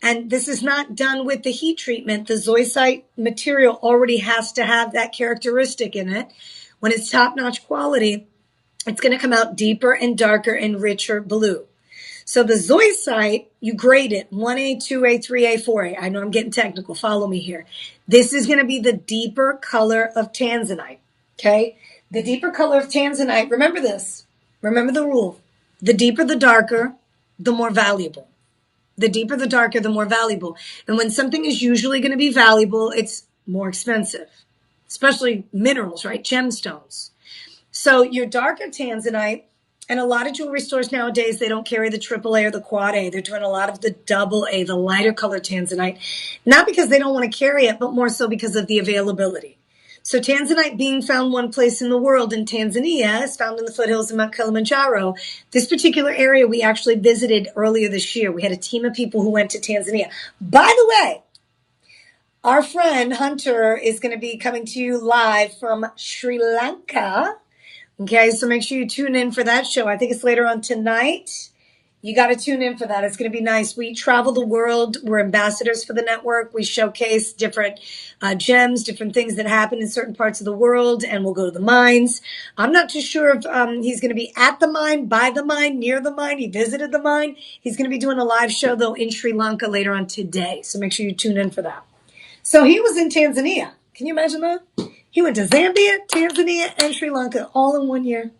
and this is not done with the heat treatment. The zoisite material already has to have that characteristic in it. When it's top-notch quality, it's going to come out deeper and darker and richer blue. So the zoisite, you grade it, 1A, 2A, 3A, 4A. I know I'm getting technical. Follow me here. This is going to be the deeper color of tanzanite, okay? The deeper color of tanzanite, remember this. Remember the rule. The deeper, the darker, the more valuable. The deeper, the darker, the more valuable. And when something is usually going to be valuable, it's more expensive, especially minerals, right? Gemstones. So your darker tanzanite, and a lot of jewelry stores nowadays, they don't carry the AAA or the quad A. They're doing a lot of the double A, the lighter color tanzanite, not because they don't want to carry it, but more so because of the availability. So tanzanite being found one place in the world in Tanzania is found in the foothills of Mount Kilimanjaro. This particular area we actually visited earlier this year. We had a team of people who went to Tanzania. By the way, our friend Hunter is going to be coming to you live from Sri Lanka. Okay, so make sure you tune in for that show. I think it's later on tonight. You got to tune in for that. It's going to be nice. We travel the world. We're ambassadors for the network. We showcase different gems, different things that happen in certain parts of the world, and we'll go to the mines. I'm not too sure if he's going to be at the mine, by the mine, near the mine. He visited the mine. He's going to be doing a live show, though, in Sri Lanka later on today. So make sure you tune in for that. So he was in Tanzania. Can you imagine that? He went to Zambia, Tanzania, and Sri Lanka all in 1 year.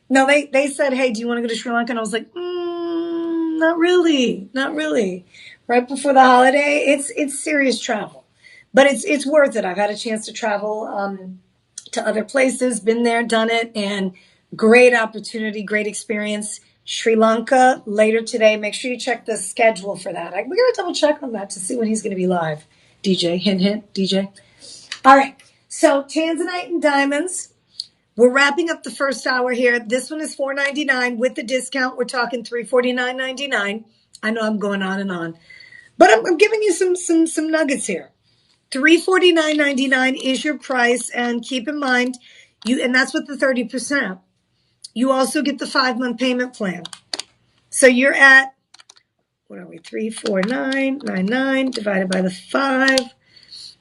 No, they said, hey, do you want to go to Sri Lanka? And I was like, not really, not really. Right before the holiday, it's serious travel, but it's worth it. I've had a chance to travel to other places, been there, done it, and great opportunity, great experience. Sri Lanka later today. Make sure you check the schedule for that. We're going to double check on that to see when he's going to be live. DJ, hint, hint, DJ. All right, so Tanzanite and Diamonds. We're wrapping up the first hour here. This one is $4.99 with the discount. We're talking $349.99. I know I'm going on and on, but I'm giving you some nuggets here. $349.99 is your price, and keep in mind and that's with the 30%. You also get the 5-month payment plan. So you're at, what are we? 349.99 divided by the 5.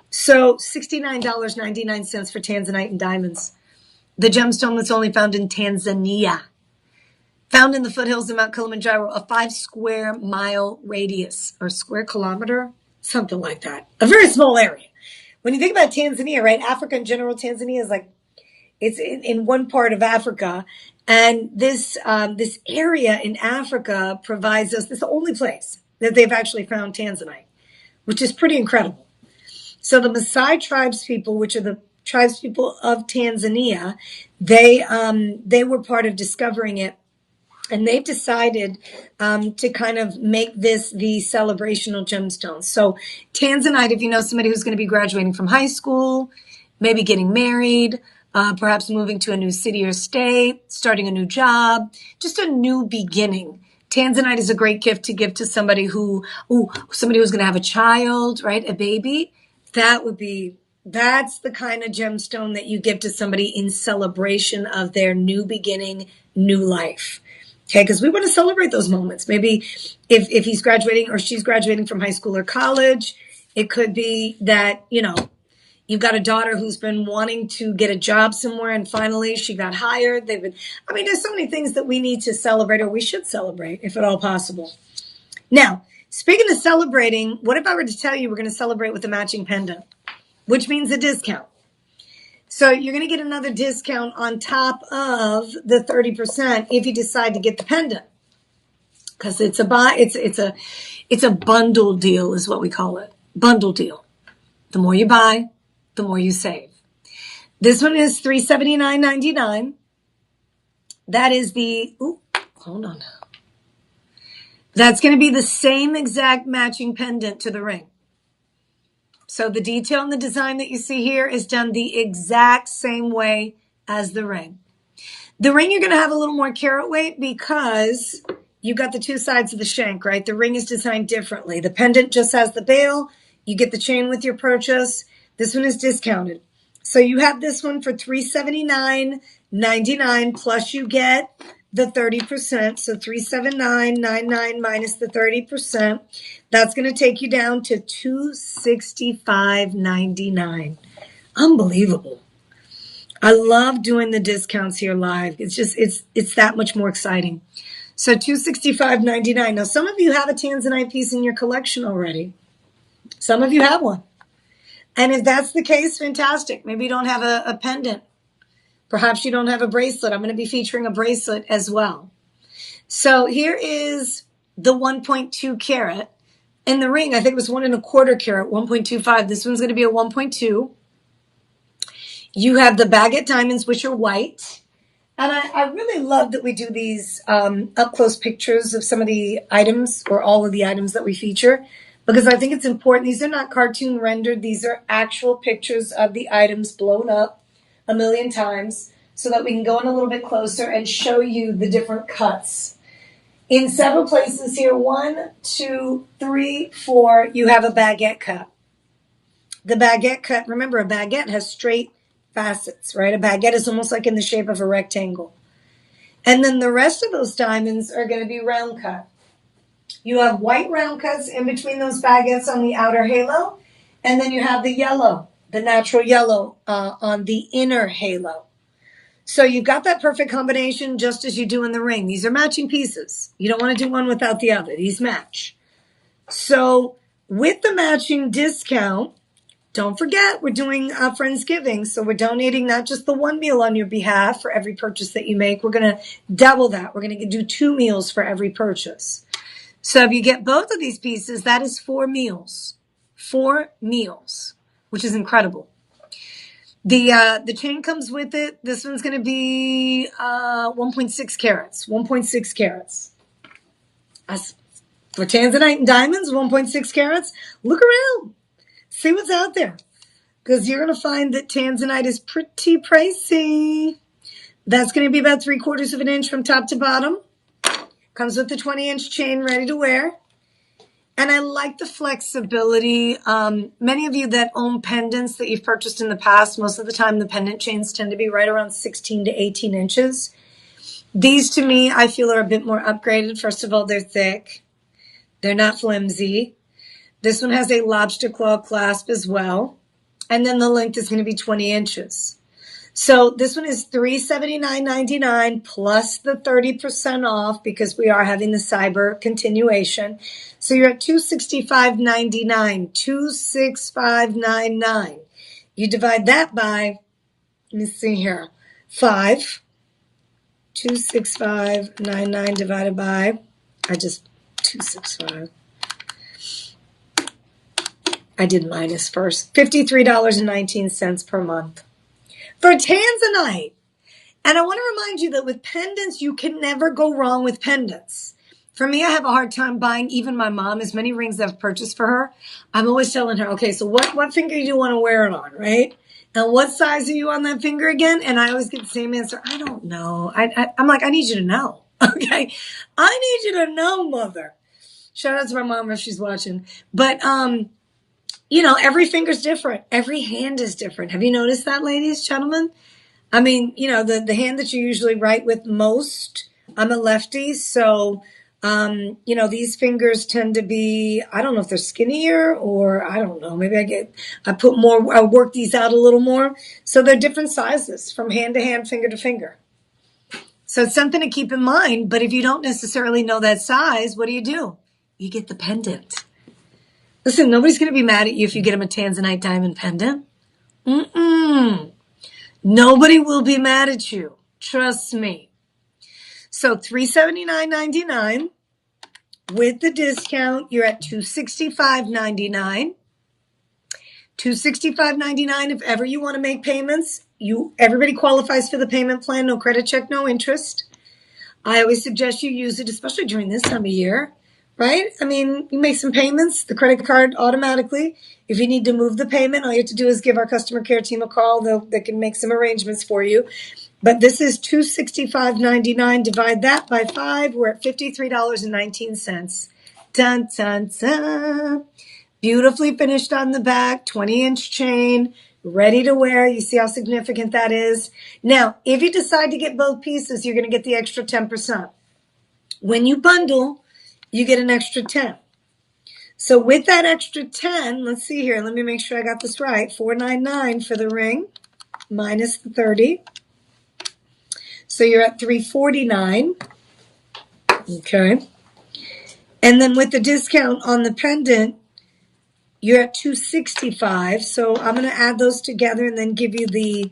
So $69.99 for Tanzanite and Diamonds. The gemstone that's only found in Tanzania. Found in the foothills of Mount Kilimanjaro, a 5 square mile radius, or square kilometer, something like that. A very small area. When you think about Tanzania, right, Africa in general, Tanzania is like, it's in one part of Africa. And this area in Africa provides us, this is the only place that they've actually found Tanzanite, which is pretty incredible. So the Maasai tribes people, which are the tribes people of Tanzania, they were part of discovering it, and they've decided to kind of make this the celebrational gemstone. So Tanzanite, if you know somebody who's going to be graduating from high school, maybe getting married, perhaps moving to a new city or state, starting a new job, just a new beginning. Tanzanite is a great gift to give to somebody who's going to have a child, right? A baby. That's the kind of gemstone that you give to somebody in celebration of their new beginning, new life. Okay, because we want to celebrate those moments. Maybe if he's graduating or she's graduating from high school or college, it could be that, you've got a daughter who's been wanting to get a job somewhere and finally she got hired. There's so many things that we need to celebrate, or we should celebrate if at all possible. Now, speaking of celebrating, what if I were to tell you we're going to celebrate with a matching pendant, which means a discount? So you're going to get another discount on top of the 30% if you decide to get the pendant, because it's a bundle deal is what we call it. Bundle deal. The more you buy, the more you save. This one is $379.99. That is hold on. That's going to be the same exact matching pendant to the ring. So the detail and the design that you see here is done the exact same way as the ring. The ring, you're going to have a little more carat weight because you got the two sides of the shank, right? The ring is designed differently. The pendant just has the bail. You get the chain with your purchase. This one is discounted. So you have this one for $379.99 plus you get the 30%. So $379.99 minus the 30%. That's going to take you down to $265.99. Unbelievable. I love doing the discounts here live. It's that much more exciting. So $265.99. Now, some of you have a Tanzanite piece in your collection already. Some of you have one. And if that's the case, fantastic. Maybe you don't have a pendant. Perhaps you don't have a bracelet. I'm going to be featuring a bracelet as well. So here is the 1.2 carat. And the ring, I think it was 1.25 carat, 1.25. This one's going to be a 1.2. You have the baguette diamonds, which are white. And I really love that we do these up-close pictures of some of the items or all of the items that we feature, because I think it's important. These are not cartoon rendered. These are actual pictures of the items blown up a million times so that we can go in a little bit closer and show you the different cuts. In several places here, 1, 2, 3, 4, you have a baguette cut. The baguette cut, remember, a baguette has straight facets, right? A baguette is almost like in the shape of a rectangle. And then the rest of those diamonds are going to be round cut. You have white round cuts in between those baguettes on the outer halo. And then you have the yellow, the natural yellow on the inner halo. So you've got that perfect combination just as you do in the ring. These are matching pieces. You don't want to do one without the other. These match. So with the matching discount, don't forget we're doing Friendsgiving. So we're donating not just the one meal on your behalf for every purchase that you make. We're going to double that. We're going to do 2 meals for every purchase. So if you get both of these pieces, that is 4 meals. 4 meals, which is incredible. The chain comes with it. This one's going to be 1.6 carats. 1.6 carats. For tanzanite and diamonds, 1.6 carats. Look around. See what's out there. Because you're going to find that tanzanite is pretty pricey. That's going to be about 3/4 of an inch from top to bottom. Comes with the 20-inch chain ready to wear. And I like the flexibility. Many of you that own pendants that you've purchased in the past, most of the time the pendant chains tend to be right around 16 to 18 inches. These, to me, I feel are a bit more upgraded. First of all, they're thick. They're not flimsy. This one has a lobster claw clasp as well. And then the length is going to be 20 inches. So this one is $379.99 plus the 30% off because we are having the cyber continuation. So you're at $265.99, $265.99. You divide that by, let me see here, 5. $265.99 divided by, 265. I did minus first. $53.19 per month. For tanzanite. And I want to remind you that with pendants, you can never go wrong with pendants. For me, I have a hard time buying even my mom, as many rings I've purchased for her. I'm always telling her, okay, so what finger do you want to wear it on, right? And what size are you on that finger again? And I always get the same answer. I don't know. I'm like, I need you to know. Okay. I need you to know, mother. Shout out to my mom if she's watching. But, every finger's different. Every hand is different. Have you noticed that, ladies, gentlemen? I mean, the hand that you usually write with most, I'm a lefty, so, these fingers tend to be, I don't know if they're skinnier or I don't know, maybe I work these out a little more. So they're different sizes from hand to hand, finger to finger. So it's something to keep in mind, but if you don't necessarily know that size, what do? You get the pendant. Listen, nobody's going to be mad at you if you get them a tanzanite diamond pendant. Nobody will be mad at you. Trust me. So $379.99 with the discount, you're at $265.99. $265.99 if ever you want to make payments. Everybody qualifies for the payment plan, no credit check, no interest. I always suggest you use it, especially during this time of year, right? I mean, you make some payments, the credit card automatically. If you need to move the payment, all you have to do is give our customer care team a call. They can make some arrangements for you. But this is $265.99. Divide that by 5. We're at $53.19. Dun, dun, dun. Beautifully finished on the back, 20-inch chain, ready to wear. You see how significant that is? Now, if you decide to get both pieces, you're going to get the extra 10%. When you bundle, you get an extra 10. So with that extra 10, let's see here. Let me make sure I got this right. $499 for the ring minus the 30. So you're at $349. Okay. And then with the discount on the pendant, you're at $265. So I'm going to add those together and then give you the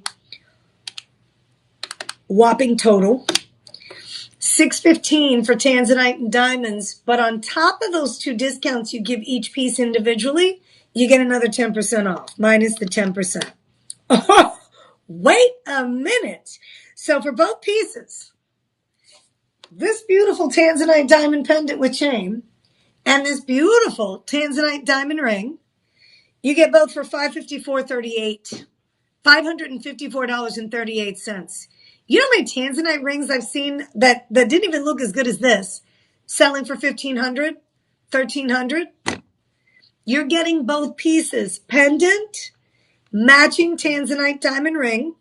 whopping total. $615 for tanzanite and diamonds. But on top of those 2 discounts, you give each piece individually, you get another 10% off, minus the 10%. Oh, wait a minute. So for both pieces, this beautiful tanzanite diamond pendant with chain and this beautiful tanzanite diamond ring, you get both for $554.38. $554.38. You know how many tanzanite rings I've seen that didn't even look as good as this, selling for $1,500, $1,300? You're getting both pieces. Pendant, matching tanzanite diamond ring,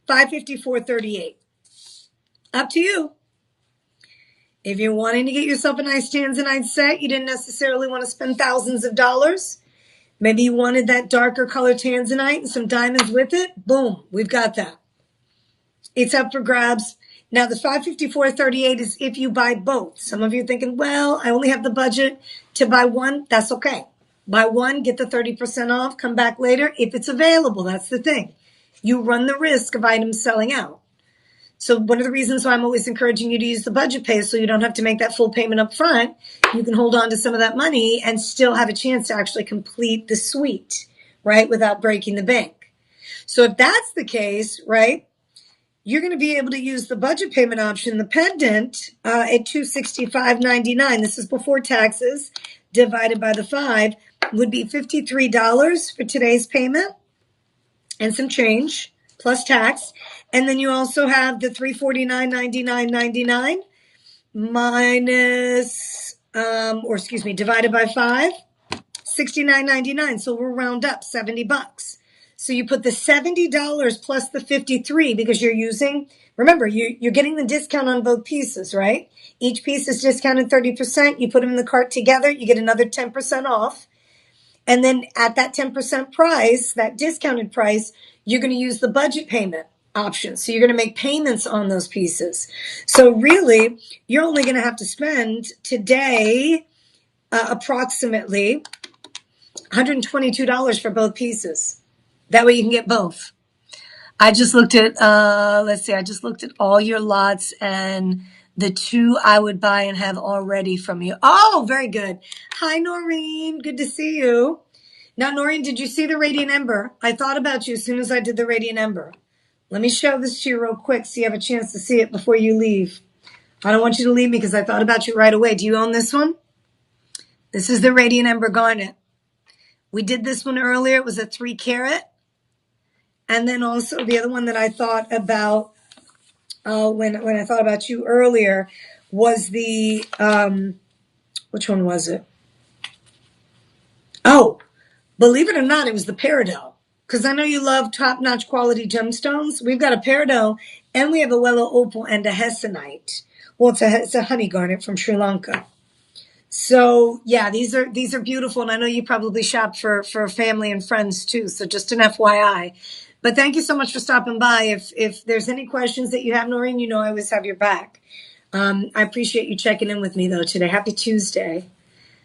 $554.38. Up to you. If you're wanting to get yourself a nice tanzanite set, you didn't necessarily want to spend thousands of dollars. Maybe you wanted that darker color tanzanite and some diamonds with it. Boom, we've got that. It's up for grabs. Now the $554.38 is if you buy both. Some of you are thinking, well, I only have the budget to buy one. That's okay. Buy one, get the 30% off, come back later if it's available. That's the thing. You run the risk of items selling out. So one of the reasons why I'm always encouraging you to use the budget pay so you don't have to make that full payment up front. You can hold on to some of that money and still have a chance to actually complete the suite, right, without breaking the bank. So if that's the case, right, you're going to be able to use the budget payment option, the pendant, at $265.99. This is before taxes divided by the 5 would be $53 for today's payment and some change plus tax. And then you also have the $349.99 minus, divided by 5, $69.99. So we'll round up $70. So you put the $70 plus the 53 because you're using, remember, you're getting the discount on both pieces, right? Each piece is discounted 30%. You put them in the cart together, you get another 10% off. And then at that 10% price, that discounted price, you're going to use the budget payment option. So you're going to make payments on those pieces. So really, you're only going to have to spend today approximately $122 for both pieces. That way you can get both. I just looked at, I just looked at all your lots and the 2 I would buy and have already from you. Oh, very good. Hi, Noreen. Good to see you. Now, Noreen, did you see the Radiant Ember? I thought about you as soon as I did the Radiant Ember. Let me show this to you real quick so you have a chance to see it before you leave. I don't want you to leave me because I thought about you right away. Do you own this one? This is the Radiant Ember Garnet. We did this one earlier. It was a 3 carat. And then also the other one that I thought about when I thought about you earlier was the, which one was it? Oh, believe it or not, it was the peridot. Because I know you love top-notch quality gemstones. We've got a peridot, and we have a willow opal and a hessonite. Well, it's a honey garnet from Sri Lanka. So yeah, these are beautiful, and I know you probably shop for family and friends too. So just an FYI. But thank you so much for stopping by. If there's any questions that you have, Noreen, you know I always have your back. I appreciate you checking in with me though today. Happy Tuesday.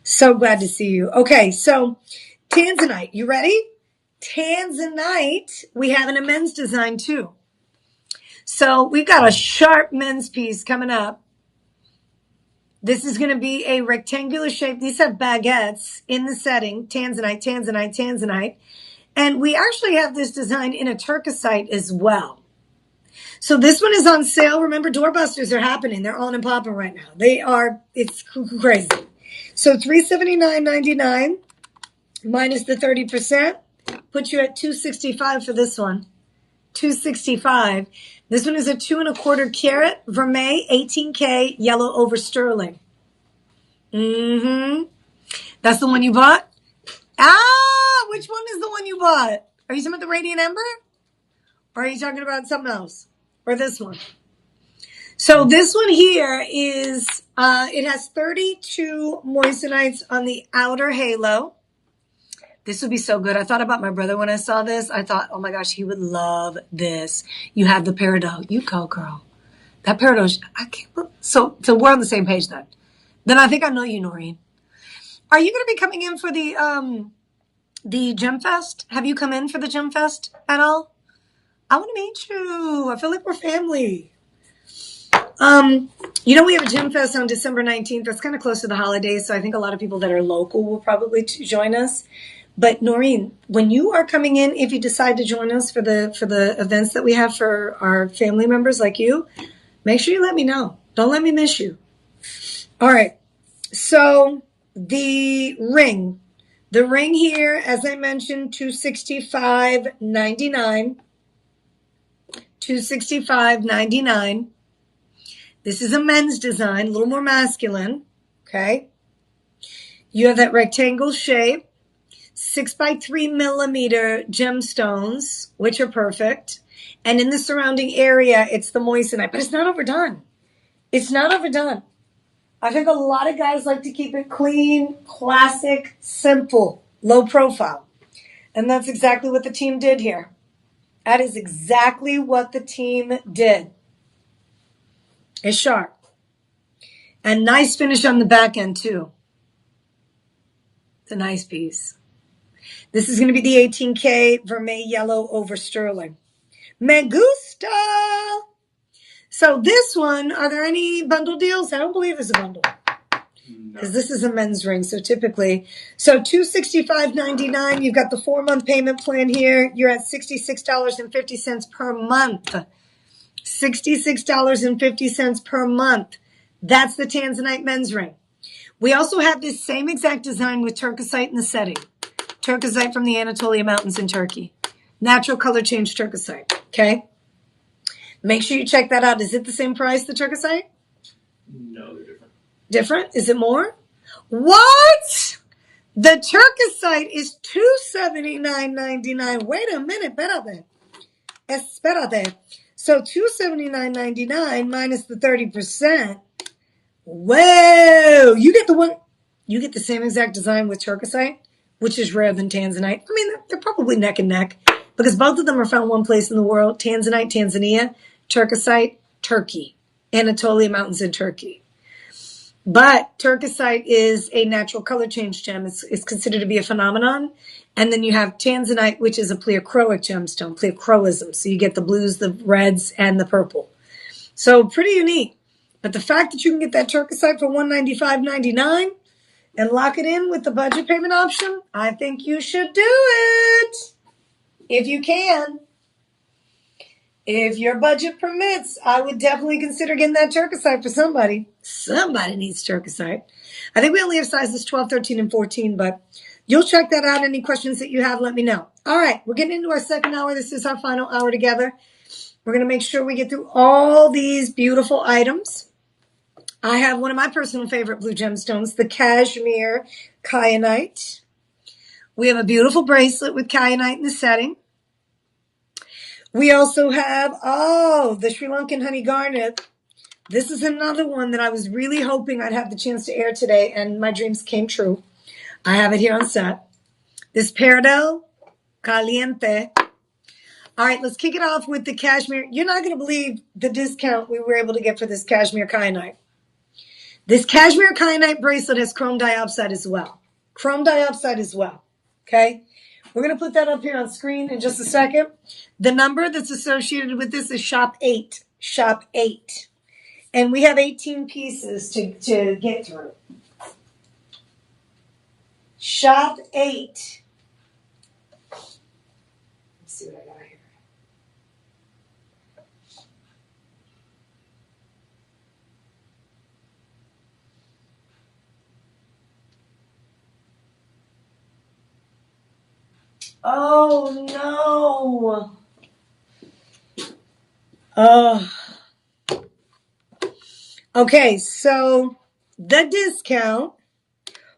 So glad to see you. Okay, so Tanzanite, you ready? Tanzanite, we have in a men's design too. So we've got a sharp men's piece coming up. This is going to be a rectangular shape. These have baguettes in the setting, Tanzanite, Tanzanite, Tanzanite. And we actually have this design in a turquoisite as well. So this one is on sale. Remember, Doorbusters are happening. They're on and popping right now. It's crazy. So $379.99 minus the 30% puts you at $265 for this one. $265. This one is a 2 1/4 carat vermeil, 18K, yellow over sterling. That's the one you bought? Which one is the one you bought? Are you talking about the Radiant Ember? Or are you talking about something else? Or this one? So this one here is, it has 32 moissanites on the outer halo. This would be so good. I thought about my brother when I saw this. I thought, oh my gosh, he would love this. You have the peridot. You go, girl. That peridot, I can't believe. So we're on the same page then. Then I think I know you, Noreen. Are you going to be coming in for the Gem Fest? Have you come in for the Gem Fest at all? I want to meet you. I feel like we're family. We have a Gem Fest on December 19th. That's kind of close to the holidays, so I think a lot of people that are local will probably join us. But Noreen, when you are coming in, if you decide to join us for the events that we have for our family members like you, make sure you let me know. Don't let me miss you. All right. So the ring here, as I mentioned, $265.99. $265.99. This is a men's design, a little more masculine. Okay. You have that rectangle shape. 6x3 millimeter gemstones, which are perfect. And in the surrounding area, it's the moissanite, but it's not overdone. It's not overdone. I think a lot of guys like to keep it clean, classic, simple, low profile. And that's exactly what the team did here. That is exactly what the team did. It's sharp. And nice finish on the back end, too. It's a nice piece. This is going to be the 18K Vermeil Yellow over Sterling. Me gusta. So this one, are there any bundle deals? I don't believe there's a bundle. Because this is a men's ring, so typically. So $265.99. You've got the 4-month payment plan here. You're at $66.50 per month. $66.50 per month. That's the Tanzanite men's ring. We also have this same exact design with turquoisite in the setting. Turquoisite from the Anatolia Mountains in Turkey. Natural color change turquoisite. Okay? Make sure you check that out. Is it the same price, the turquoisite? No, they're different. Different? Is it more? What? The turquoisite is $279.99. Wait a minute. Espérate. So $279.99 minus the 30%. Whoa! You get the same exact design with turquoisite, which is rare than tanzanite. I mean, they're probably neck and neck because both of them are found one place in the world. Tanzanite, Tanzania. Turquoisite, Turkey. Anatolia Mountains in Turkey. But turquoisite is a natural color change gem. It's considered to be a phenomenon. And then you have tanzanite, which is a pleochroic gemstone, pleochroism. So you get the blues, the reds, and the purple. So pretty unique. But the fact that you can get that turquoisite for $195.99 and lock it in with the budget payment option, I think you should do it. If you can. If your budget permits, I would definitely consider getting that turquoisite for somebody. Somebody needs turquoisite. I think we only have sizes 12, 13, and 14, but you'll check that out. Any questions that you have, let me know. All right, we're getting into our second hour. This is our final hour together. We're going to make sure we get through all these beautiful items. I have one of my personal favorite blue gemstones, the Cashmere Kyanite. We have a beautiful bracelet with Kyanite in the setting. We also have, the Sri Lankan Honey Garnet. This is another one that I was really hoping I'd have the chance to air today, and my dreams came true. I have it here on set. This Perdo Caliente. All right, let's kick it off with the Cashmere. You're not going to believe the discount we were able to get for this Cashmere Kyanite. This Cashmere Kyanite bracelet has chrome diopside as well. Okay? We're going to put that up here on screen in just a second. The number that's associated with this is shop 8. Shop 8. And we have 18 pieces to get through. Shop 8. Let's see what I got here. Oh, no. Okay, so the discount,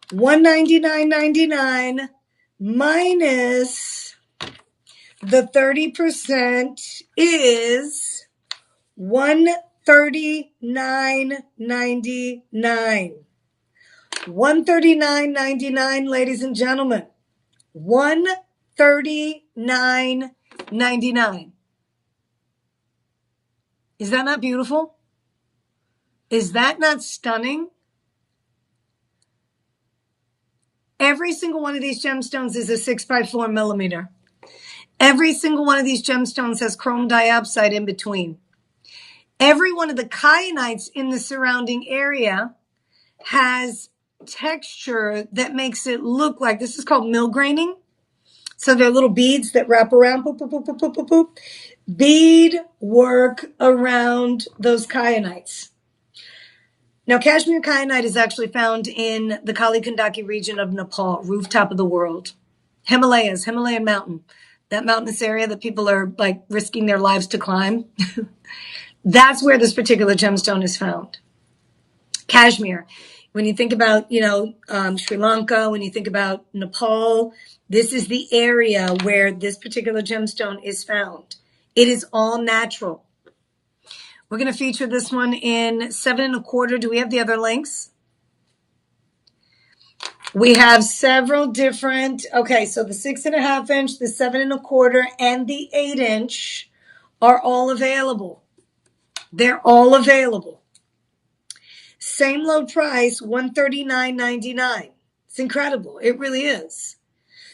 $199.99 minus the 30% is $139.99. $139.99, ladies and gentlemen. $139.99. Is that not beautiful? Is that not stunning? Every single one of these gemstones is a 6x4 millimeter. Every single one of these gemstones has chrome diopside in between. Every one of the kyanites in the surrounding area has texture that makes it look like, this is called mill graining. So they're little beads that wrap around, boop, boop, boop, boop, boop, boop, boop. Bead work around those kyanites. Now, Kashmir kyanite is actually found in the Kali Gandaki region of Nepal, rooftop of the world. Himalayas, Himalayan mountain. That mountainous area that people are like risking their lives to climb. That's where this particular gemstone is found. Kashmir. When you think about, Sri Lanka, when you think about Nepal, this is the area where this particular gemstone is found. It is all natural. We're going to feature this one in 7 1/4. Do we have the other links? We have several different, okay, so the 6.5 inch, the 7 1/4, and the 8 inch are all available. They're all available. Same low price, $139.99. It's incredible. It really is.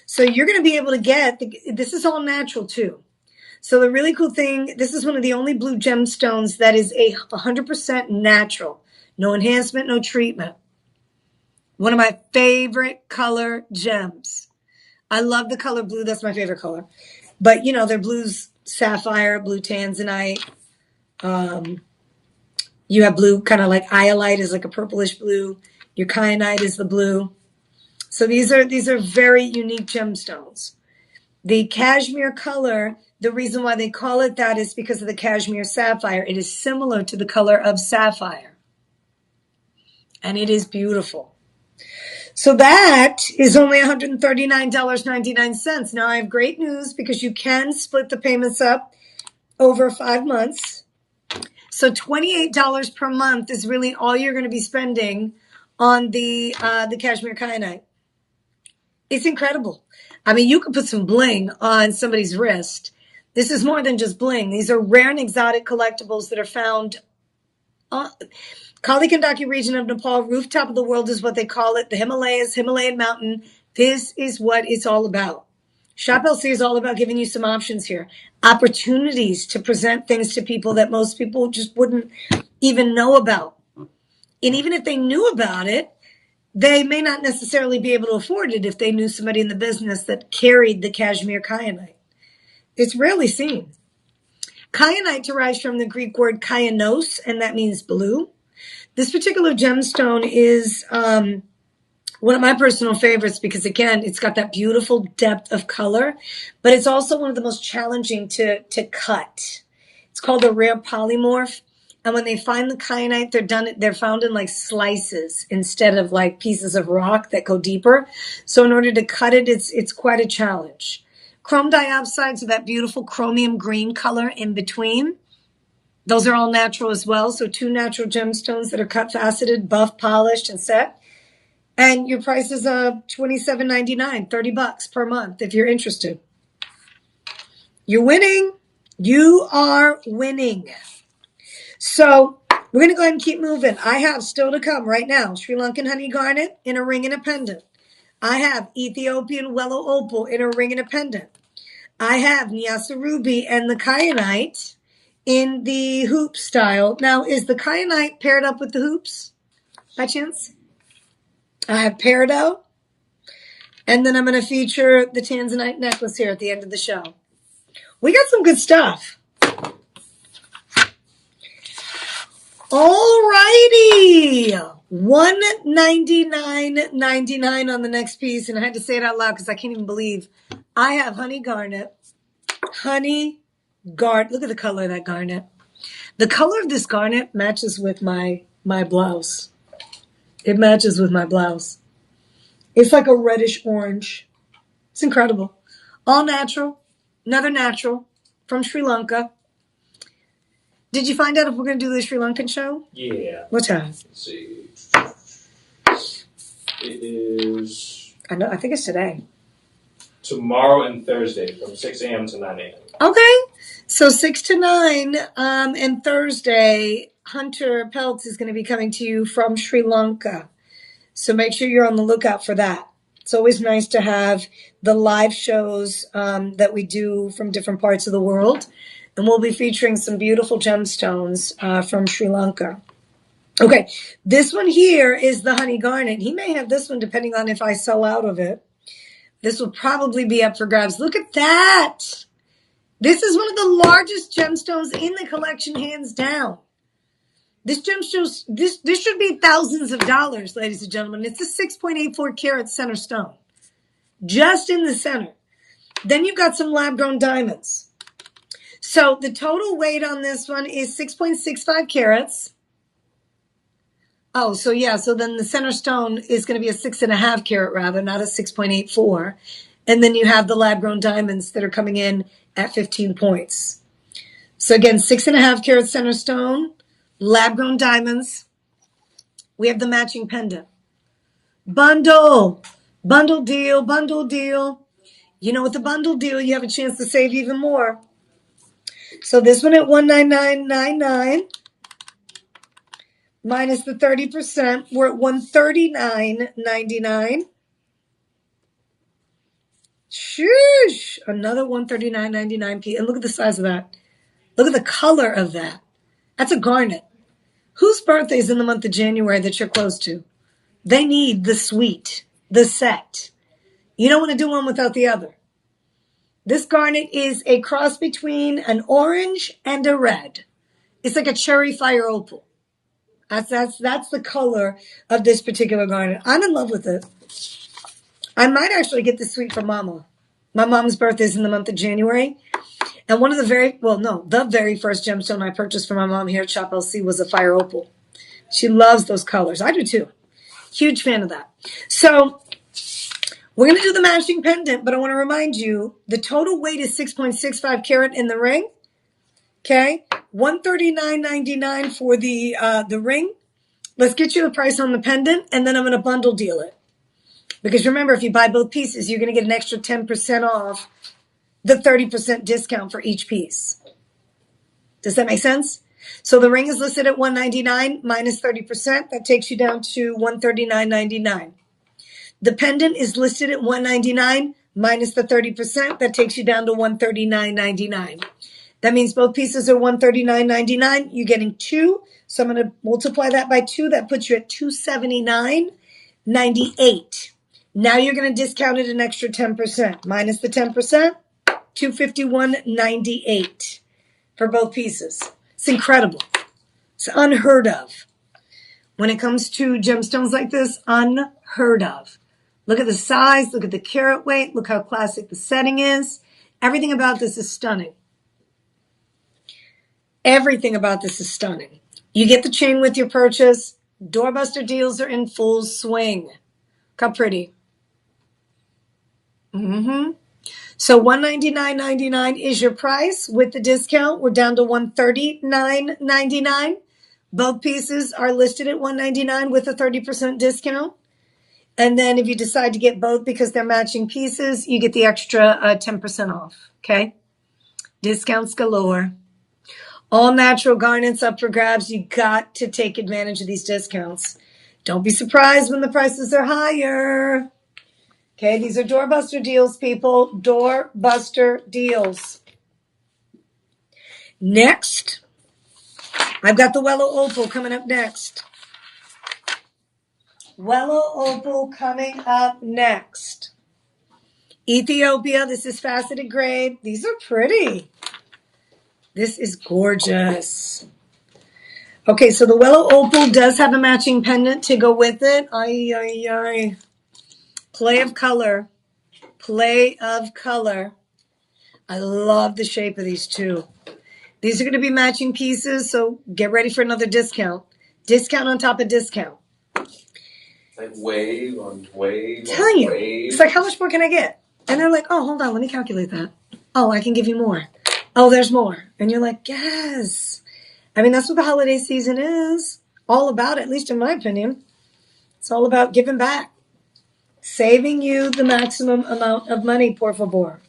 So you're going to be able to get, this is all natural too. So the really cool thing, this is one of the only blue gemstones that is 100% natural. No enhancement, no treatment. One of my favorite color gems. I love the color blue. That's my favorite color. But, you know, they're blues, sapphire, blue tanzanite. You have blue, kind of like iolite is like a purplish blue. Your kyanite is the blue. So these are very unique gemstones. The cashmere color, the reason why they call it that is because of the cashmere sapphire. It is similar to the color of sapphire. And it is beautiful. So that is only $139.99. Now I have great news because you can split the payments up over 5 months. So $28 per month is really all you're going to be spending on the cashmere kyanite. It's incredible. I mean, you could put some bling on somebody's wrist. This is more than just bling. These are rare and exotic collectibles that are found Kali Gandaki region of Nepal, rooftop of the world is what they call it. The Himalayas, Himalayan mountain. This is what it's all about. Shop LC is all about giving you some options here. Opportunities to present things to people that most people just wouldn't even know about. And even if they knew about it, they may not necessarily be able to afford it if they knew somebody in the business that carried the cashmere kyanite. It's rarely seen. Kyanite derives from the Greek word kyanos, and that means blue. This particular gemstone is one of my personal favorites because, again, it's got that beautiful depth of color, but it's also one of the most challenging to cut. It's called a rare polymorph. And when they find the kyanite, they're found in like slices instead of like pieces of rock that go deeper. So in order to cut it, it's quite a challenge. Chrome diopsides are that beautiful chromium green color in between. Those are all natural as well. So 2 natural gemstones that are cut, faceted, buffed, polished, and set. And your price is $27.99, $30 per month if you're interested. You're winning. You are winning. So we're going to go ahead and keep moving. I have still to come right now Sri Lankan honey garnet in a ring and a pendant. I have Ethiopian Wello opal in a ring and a pendant. I have Nyasa ruby and the kyanite in the hoop style. Now, is the kyanite paired up with the hoops by chance? I have peridot. And then I'm going to feature the tanzanite necklace here at the end of the show. We got some good stuff. All righty. $199.99 on the next piece. And I had to say it out loud because I can't even believe I have honey garnet. Honey garnet. Look at the color of that garnet. The color of this garnet matches with my blouse. It matches with my blouse. It's like a reddish orange. It's incredible. All natural. Another natural from Sri Lanka. Did you find out if we're going to do the Sri Lankan show? Yeah. What time? Let's see. It is I think it's today. tomorrow and Thursday from 6 a.m. to 9 a.m. Okay. So 6 to 9 and Thursday, Hunter Peltz is going to be coming to you from Sri Lanka. So make sure you're on the lookout for that. It's always nice to have the live shows that we do from different parts of the world. And we'll be featuring some beautiful gemstones from Sri Lanka. Okay, this one here is the honey garnet. He may have this one depending on if I sell out of it. This will probably be up for grabs. Look at that. This is one of the largest gemstones in the collection, hands down. This gemstone, this should be thousands of dollars, ladies and gentlemen. It's a 6.84 carat center stone. Just in the center. Then you've got some lab-grown diamonds. So the total weight on this one is 6.65 carats. Oh, so yeah, so then the center stone is going to be a 6.5 carat rather, not a 6.84. And then you have the lab-grown diamonds that are coming in at 15 points. So again, 6.5 carat center stone, lab-grown diamonds. We have the matching pendant. Bundle deal, bundle deal. You know, with the bundle deal, you have a chance to save even more. So this one at $199.99 minus the 30%, we're at $139.99. Sheesh, another $139.99. And look at the size of that. Look at the color of that. That's a garnet. Whose birthday is in the month of January that you're close to? They need the suite, the set. You don't want to do one without the other. This garnet is a cross between an orange and a red. It's like a cherry fire opal. That's the color of this particular garnet. I'm in love with it. I might actually get this suite for Mama. My mom's birthday is in the month of January. And the very first gemstone I purchased for my mom here at Shop LC was a fire opal. She loves those colors. I do too. Huge fan of that. So we're going to do the matching pendant, but I want to remind you, the total weight is 6.65 carat in the ring. Okay. $139.99 for the ring. Let's get you a price on the pendant, and then I'm going to bundle deal it. Because remember, if you buy both pieces, you're going to get an extra 10% off the 30% discount for each piece. Does that make sense? So the ring is listed at $199 minus 30%. That takes you down to $139.99. The pendant is listed at $199 minus the 30%. That takes you down to $139.99. That means both pieces are $139.99. You're getting two. So I'm going to multiply that by 2. That puts you at $279.98. Now you're going to discount it an extra 10%. Minus the 10%, $251.98 for both pieces. It's incredible. It's unheard of. When it comes to gemstones like this, unheard of. Look at the size, look at the carat weight, look how classic the setting is. Everything about this is stunning. Everything about this is stunning. You get the chain with your purchase. Doorbuster deals are in full swing. Look how pretty. So $199.99 is your price. With the discount, we're down to $139.99. Both pieces are listed at $199 with a 30% discount. And then if you decide to get both because they're matching pieces, you get the extra 10% off. Okay? Discounts galore. All natural garnets up for grabs. You got to take advantage of these discounts. Don't be surprised when the prices are higher. Okay, these are doorbuster deals, people. Doorbuster deals. Next, I've got the Wello Opal coming up next. Wello Opal coming up next. Ethiopia, this is faceted grade. These are pretty. This is gorgeous. Okay, so the Wello Opal does have a matching pendant to go with it. Ay, ay, ay. Play of color. Play of color. I love the shape of these two. These are going to be matching pieces, so get ready for another discount. Discount on top of discount. Like wave on wave. Telling you. It's like, how much more can I get? And they're like, oh, hold on, let me calculate that. Oh, I can give you more. Oh, there's more. And you're like, yes. I mean, that's what the holiday season is all about, at least in my opinion. It's all about giving back. Saving you the maximum amount of money, por favor.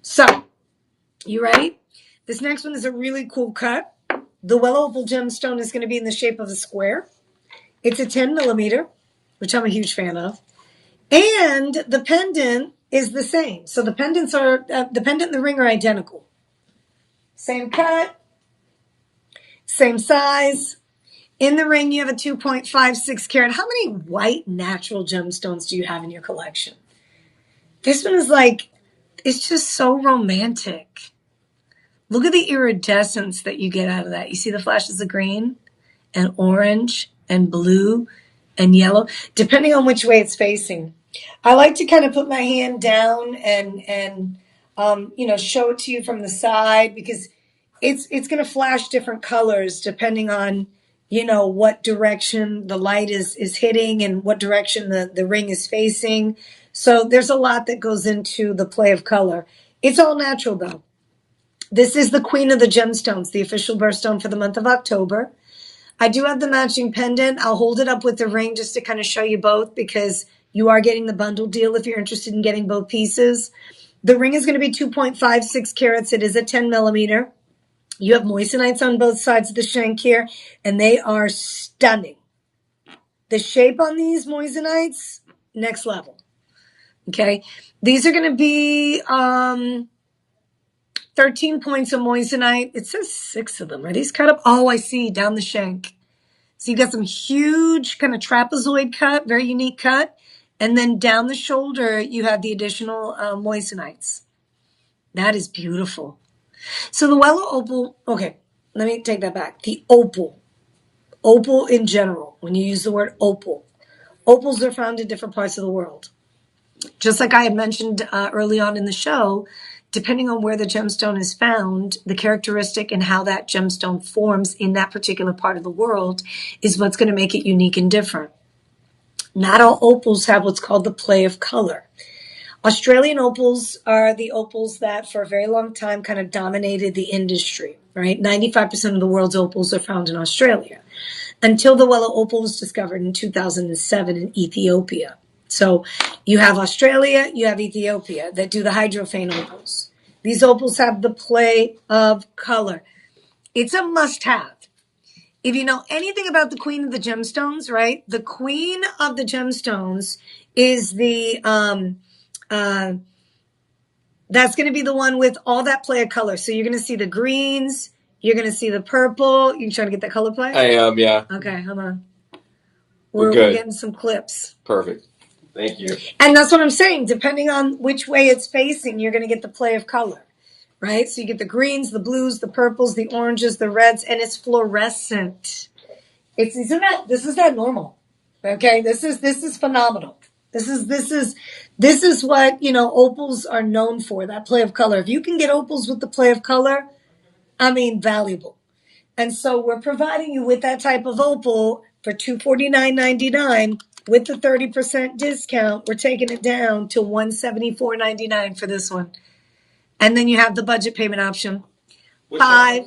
So, you ready? This next one is a really cool cut. The Wello Opal gemstone is going to be in the shape of a square. It's a 10 millimeter, which I'm a huge fan of. And the pendant is the same. So the pendants are, the pendant and the ring are identical. Same cut, same size. In the ring, you have a 2.56 carat. How many white natural gemstones do you have in your collection? This one is like, it's just so romantic. Look at the iridescence that you get out of that. You see the flashes of green and orange and blue and yellow, depending on which way it's facing. I like to kind of put my hand down and show it to you from the side because it's going to flash different colors depending on, what direction the light is hitting and what direction the ring is facing. So there's a lot that goes into the play of color. It's all natural though. This is the Queen of the Gemstones, the official birthstone for the month of October. I do have the matching pendant. I'll hold it up with the ring just to kind of show you both because you are getting the bundle deal if you're interested in getting both pieces. The ring is going to be 2.56 carats. It is a 10 millimeter. You have moissanites on both sides of the shank here, and they are stunning. The shape on these moissanites, next level. Okay. These are going to be 13 points of moissanite. It says 6 of them. Are these cut up? Oh, I see, down the shank. So you got some huge kind of trapezoid cut, very unique cut. And then down the shoulder, you have the additional moissanites. That is beautiful. So the Wellow Opal, okay, let me take that back. The opal in general, when you use the word opal, opals are found in different parts of the world. Just like I had mentioned early on in the show, depending on where the gemstone is found, the characteristic and how that gemstone forms in that particular part of the world is what's going to make it unique and different. Not all opals have what's called the play of color. Australian opals are the opals that for a very long time kind of dominated the industry, right? 95% of the world's opals are found in Australia until the Wellow opal was discovered in 2007 in Ethiopia. So you have Australia, you have Ethiopia that do the hydrophane opals. These opals have the play of color. It's a must-have. If you know anything about the Queen of the Gemstones, right? The Queen of the Gemstones is the that's going to be the one with all that play of color. So you're going to see the greens, you're going to see the purple. You trying to get that color play? I am, yeah. Okay, hold on. We're We're getting some clips. Perfect. Thank you. And that's what I'm saying. Depending on which way it's facing, you're going to get the play of color, right? So you get the greens, the blues, the purples, the oranges, the reds, and it's fluorescent. This is not normal. Okay, this is phenomenal. This is what, opals are known for, that play of color. If you can get opals with the play of color, I mean, valuable. And so we're providing you with that type of opal for $249.99 with the 30% discount. We're taking it down to $174.99 for this one. And then you have the budget payment option. Five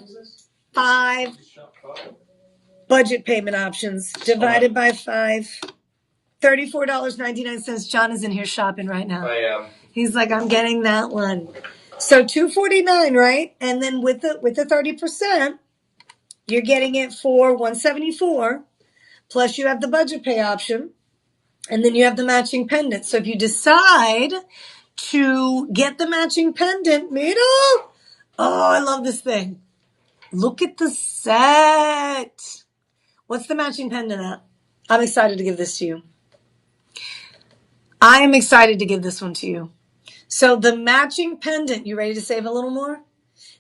budget payment options divided by 5. $34.99. John is in here shopping right now. I am. He's like, I'm getting that one. So $249, right? And then with the 30%, you're getting it for $174. Plus you have the budget pay option. And then you have the matching pendant. So if you decide to get the matching pendant, oh, I love this thing. Look at the set. What's the matching pendant at? I'm excited to give this to you. I am excited to give this one to you. So the matching pendant, you ready to save a little more?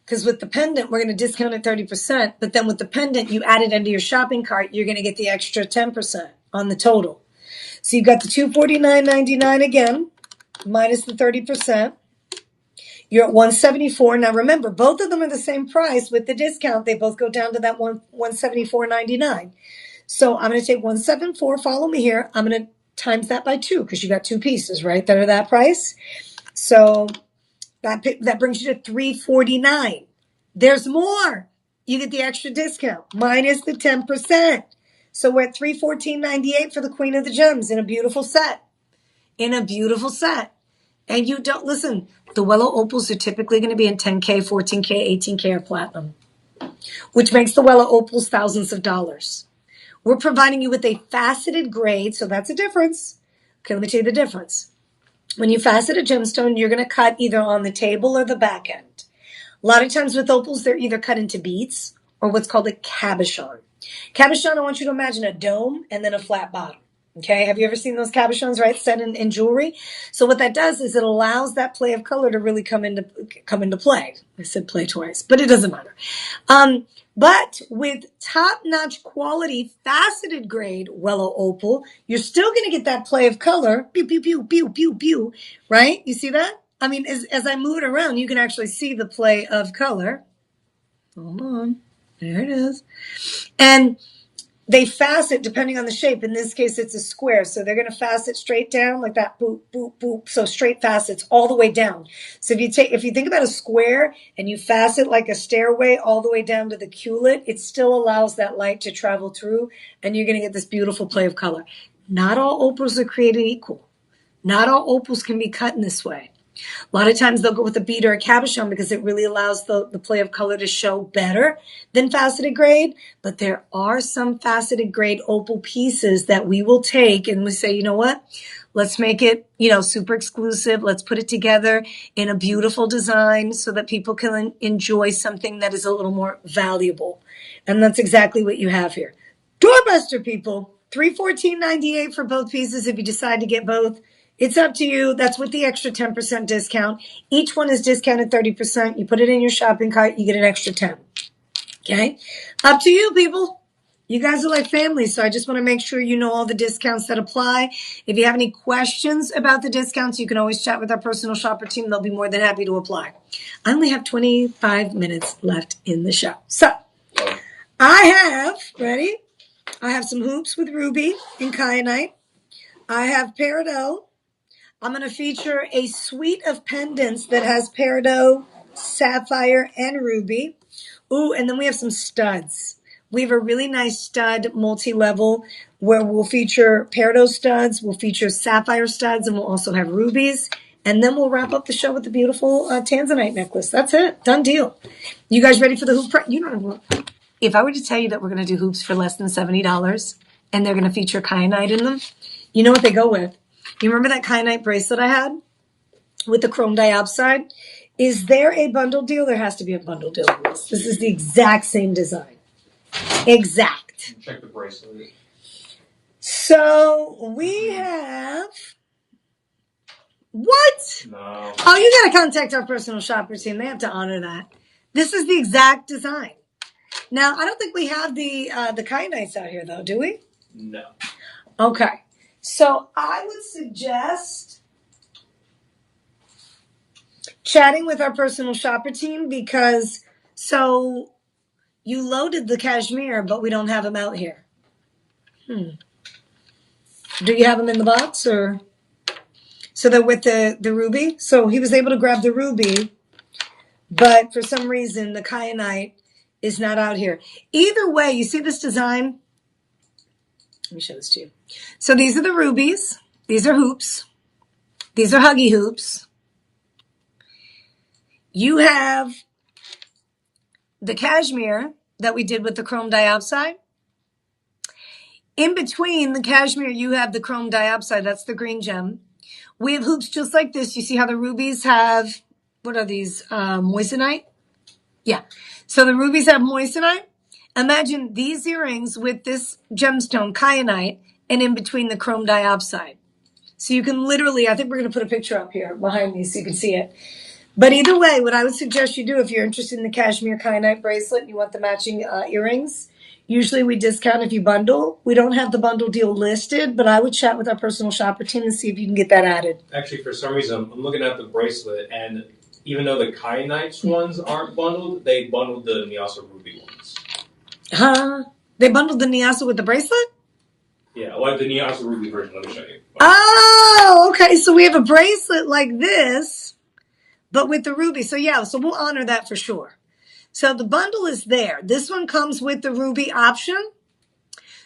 Because with the pendant, we're going to discount it 30%. But then with the pendant, you add it into your shopping cart, you're going to get the extra 10% on the total. So you've got the $249.99 again, minus the 30%. You're at $174. Now remember, both of them are the same price. With the discount, they both go down to that $174.99. So I'm going to take $174. Follow me here. I'm going to times that by 2 because you got 2 pieces, right, that are that price. So that brings you to $349. There's more. You get the extra discount minus the 10%. So we're at $314.98 for the Queen of the Gems in a beautiful set. And you don't listen. The Wellow opals are typically going to be in 10K, 14K, 18K or platinum, which makes the Wellow opals thousands of dollars. We're providing you with a faceted grade, so that's a difference. Okay, let me tell you the difference. When you facet a gemstone, you're going to cut either on the table or the back end. A lot of times with opals, they're either cut into beads or what's called a cabochon. Cabochon, I want you to imagine a dome and then a flat bottom. Okay, have you ever seen those cabochons, right, set in jewelry? So what that does is it allows that play of color to really come into play. I said play twice, but it doesn't matter. But with top-notch quality faceted grade Wellow opal, you're still going to get that play of color. Pew, pew, pew, pew, pew, pew. Right? You see that? I mean, as I move it around, you can actually see the play of color. Hold on. There it is. And they facet depending on the shape. In this case, it's a square. So they're going to facet straight down like that. Boop, boop, boop. So straight facets all the way down. So if you think about a square and you facet like a stairway all the way down to the culet, it still allows that light to travel through, and you're going to get this beautiful play of color. Not all opals are created equal. Not all opals can be cut in this way. A lot of times they'll go with a bead or a cabochon because it really allows the play of color to show better than faceted grade. But there are some faceted grade opal pieces that we will take and we say, you know what? Let's make it, super exclusive. Let's put it together in a beautiful design so that people can enjoy something that is a little more valuable. And that's exactly what you have here. Doorbuster, people. $314.98 for both pieces if you decide to get both. It's up to you. That's with the extra 10% discount. Each one is discounted 30%. You put it in your shopping cart, you get an extra 10. Okay? Up to you, people. You guys are like family, so I just want to make sure you know all the discounts that apply. If you have any questions about the discounts, you can always chat with our personal shopper team. They'll be more than happy to apply. I only have 25 minutes left in the show. So, ready? I have some hoops with ruby and kyanite. I have peridot. I'm going to feature a suite of pendants that has peridot, sapphire, and ruby. Ooh, and then we have some studs. We have a really nice stud multi-level where we'll feature peridot studs, we'll feature sapphire studs, and we'll also have rubies. And then we'll wrap up the show with the beautiful tanzanite necklace. That's it. Done deal. You guys ready for the hoop? If I were to tell you that we're going to do hoops for less than $70 and they're going to feature kyanite in them, you know what they go with? You remember that kyanite bracelet I had with the chrome diopside? Is there a bundle deal? There has to be a bundle deal on this. This is the exact same design. Exact. Check the bracelet. So we have... What? No. Oh, you got to contact our personal shopper team. They have to honor that. This is the exact design. Now, I don't think we have the kyanites out here, though, do we? No. Okay. So I would suggest chatting with our personal shopper team because you loaded the cashmere, but we don't have them out here. Do you have them in the box or? So they're with the ruby. So he was able to grab the ruby, but for some reason the kyanite is not out here. Either way, you see this design? Let me show this to you. So these are the rubies. These are hoops. These are huggy hoops. You have the cashmere that we did with the chrome diopside. In between the cashmere, you have the chrome diopside. That's the green gem. We have hoops just like this. You see how the rubies have, what are these, moissanite? Yeah. So the rubies have moissanite. Imagine these earrings with this gemstone, kyanite, and in between the chrome diopside. So you can literally, I think we're going to put a picture up here behind me so you can see it. But either way, what I would suggest you do if you're interested in the cashmere kyanite bracelet and you want the matching earrings, usually we discount if you bundle. We don't have the bundle deal listed, but I would chat with our personal shopper team and see if you can get that added. Actually, for some reason, I'm looking at the bracelet, and even though the kyanites ones aren't bundled, they bundled the Nyasa Ruby ones. They bundled the Nyasa with the bracelet? Yeah, like the Nyasa Ruby version. Let me show you. Oh, okay. So we have a bracelet like this, but with the ruby. So yeah, so we'll honor that for sure. So the bundle is there. This one comes with the ruby option.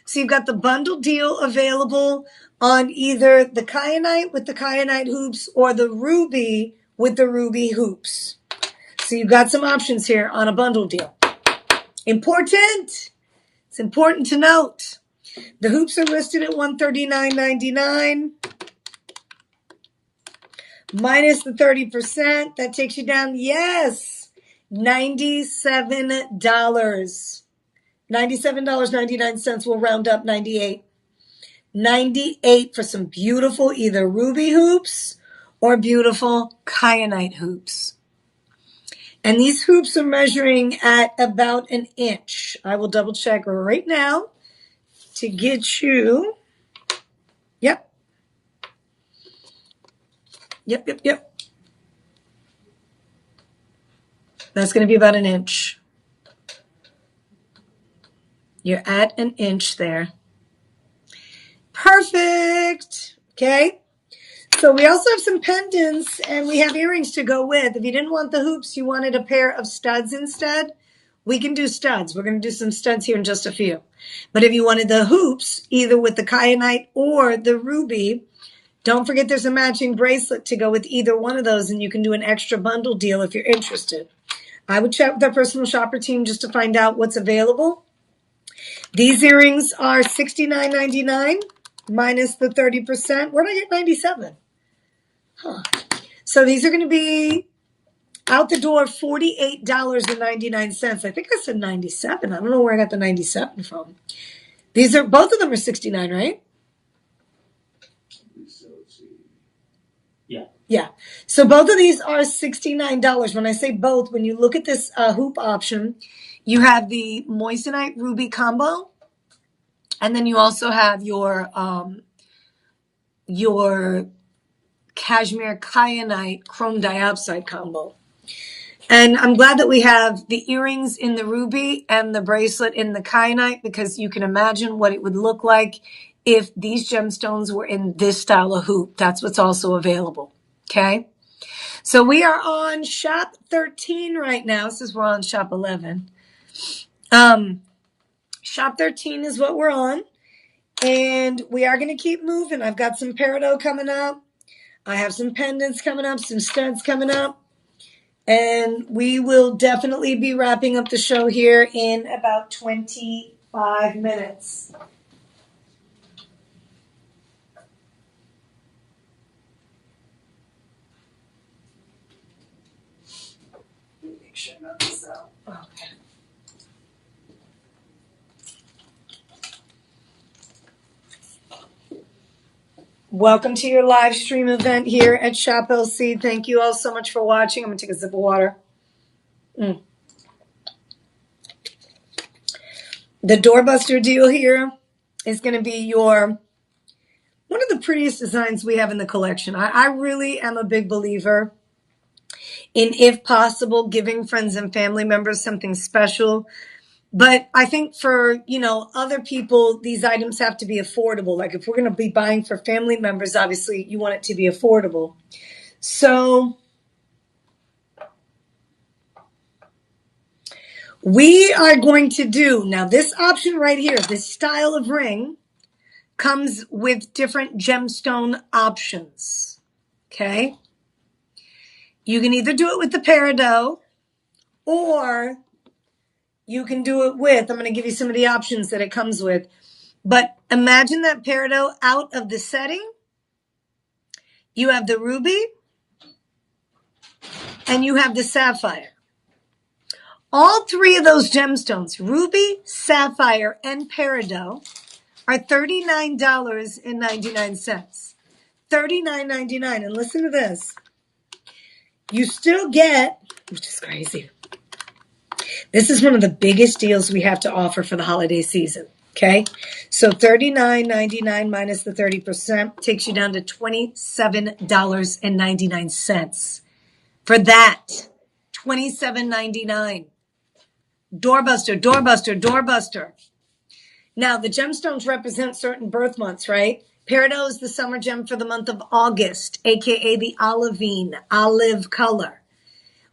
So you've got the bundle deal available on either the kyanite with the kyanite hoops or the ruby with the ruby hoops. So you've got some options here on a bundle deal. Important. It's important to note. The hoops are listed at $139.99. Minus the 30%, that takes you down, yes, $97. $97.99, we'll round up 98. 98 for some beautiful either ruby hoops or beautiful kyanite hoops. And these hoops are measuring at about an inch. I will double check right now to get you. Yep. Yep. That's going to be about an inch. You're at an inch there. Perfect. Okay. So we also have some pendants and we have earrings to go with. If you didn't want the hoops, you wanted a pair of studs instead, we can do studs. We're going to do some studs here in just a few. But if you wanted the hoops, either with the kyanite or the ruby, don't forget there's a matching bracelet to go with either one of those, and you can do an extra bundle deal if you're interested. I would chat with our personal shopper team just to find out what's available. These earrings are $69.99 minus the 30%. Where'd I get 97? Huh. So these are going to be out the door $48.99. I think I said 97. I don't know where I got the 97 from. These are, both of them are 69, right? Yeah. So both of these are $69. When I say both, when you look at this hoop option, you have the moissanite ruby combo, and then you also have your cashmere kyanite chrome diopside combo. And I'm glad that we have the earrings in the ruby and the bracelet in the kyanite, because you can imagine what it would look like if these gemstones were in this style of hoop. That's what's also available. Okay. So we are on shop 13 right now. Since we're on shop 11. Shop 13 is what we're on. And we are going to keep moving. I've got some peridot coming up. I have some pendants coming up, some studs coming up. And we will definitely be wrapping up the show here in about 25 minutes. Make sure I got this out. Okay. Welcome to your live stream event here at Shop LC. Thank you all so much for watching. I'm going to take a sip of water. The Doorbuster deal here is going to be one of the prettiest designs we have in the collection. I really am a big believer in, if possible, giving friends and family members something special. But I think for, other people, these items have to be affordable. Like if we're going to be buying for family members, obviously you want it to be affordable. So we are going to do, now this option right here, this style of ring comes with different gemstone options. Okay. You can either do it with the peridot, or you can do it with, I'm going to give you some of the options that it comes with. But imagine that peridot out of the setting. You have the ruby and you have the sapphire. All three of those gemstones, ruby, sapphire, and peridot, are $39.99. $39.99. And listen to this. You still get, which is crazy, this is one of the biggest deals we have to offer for the holiday season. Okay. So $39.99 minus the 30% takes you down to $27.99 for that. $27.99. Doorbuster, doorbuster, doorbuster. Now the gemstones represent certain birth months, right? Peridot is the summer gem for the month of August, aka the olivine, olive color.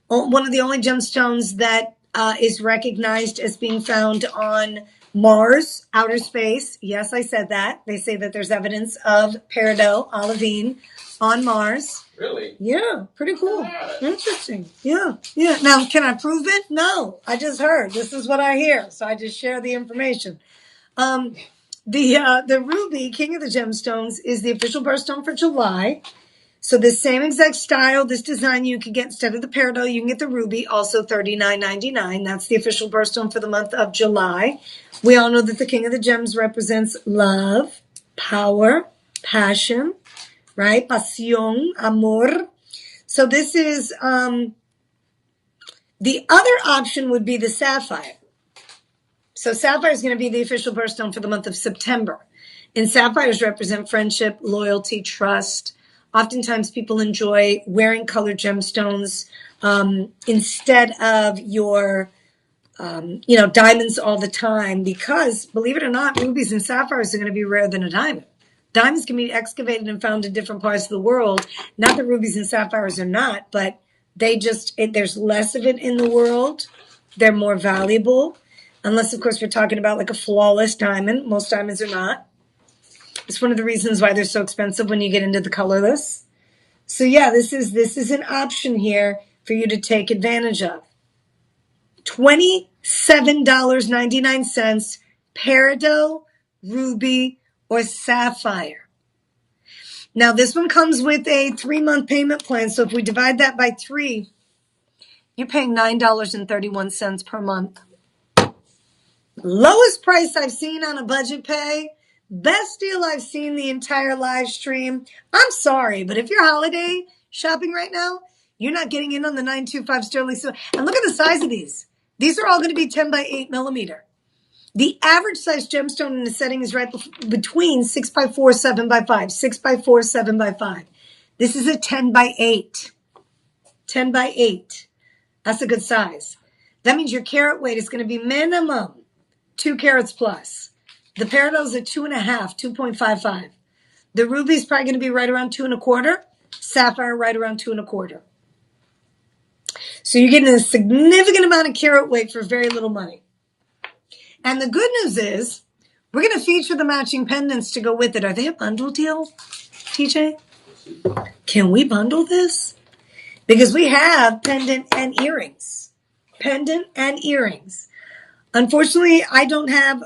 One of the only gemstones that is recognized as being found on Mars, outer space. Yes, I said that. They say that there's evidence of peridot, olivine, on Mars. Really? Yeah, pretty cool. Interesting. Yeah. Now, can I prove it? No, I just heard. This is what I hear, so I just share the information. The ruby, king of the gemstones, is the official birthstone for July. So this same exact style, this design, you can get instead of the peridot, you can get the ruby, also $39.99. That's the official birthstone for the month of July. We all know that the king of the gems represents love, power, passion, right? Pasión, amor. So this is, the other option would be the sapphire. So sapphire is going to be the official birthstone for the month of September. And sapphires represent friendship, loyalty, trust. Oftentimes people enjoy wearing colored gemstones instead of your diamonds all the time because, believe it or not, rubies and sapphires are going to be rarer than a diamond. Diamonds can be excavated and found in different parts of the world. Not that rubies and sapphires are not, but there's less of it in the world. They're more valuable. Unless, of course, we're talking about like a flawless diamond. Most diamonds are not. It's one of the reasons why they're so expensive when you get into the colorless. So yeah, this is an option here for you to take advantage of. $27.99, peridot, ruby, or sapphire. Now this one comes with a 3-month payment plan. So if we divide that by 3, you're paying $9.31 per month. Lowest price I've seen on a budget pay. Best deal I've seen the entire live stream. I'm sorry, but if you're holiday shopping right now, you're not getting in on the 925 sterling silver. And look at the size of these. These are all going to be 10 by 8 millimeter. The average size gemstone in the setting is right between 6 by 4, 7 by 5, 6 by 4, 7 by 5. This is a 10 by 8. 10 by 8. That's a good size. That means your carat weight is going to be minimum 2 carats plus. The peridot is at 2.5, 2.55. The ruby is probably going to be right around 2.25. Sapphire right around 2.25. So you're getting a significant amount of carat weight for very little money. And the good news is we're going to feature the matching pendants to go with it. Are they a bundle deal, TJ? Can we bundle this? Because we have pendant and earrings. Pendant and earrings. Unfortunately, I don't have,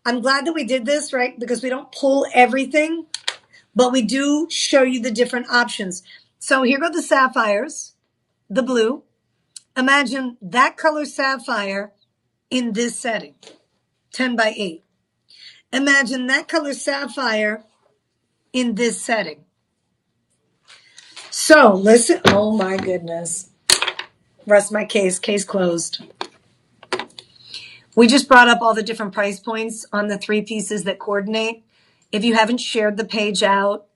I'm glad that we did this, right? Because we don't pull everything, but we do show you the different options. So here go the sapphires, the blue. Imagine that color sapphire in this setting, 10 by 8. Imagine that color sapphire in this setting. So listen, oh my goodness. Rest my case closed. We just brought up all the different price points on the 3 pieces that coordinate. If you haven't shared the page out,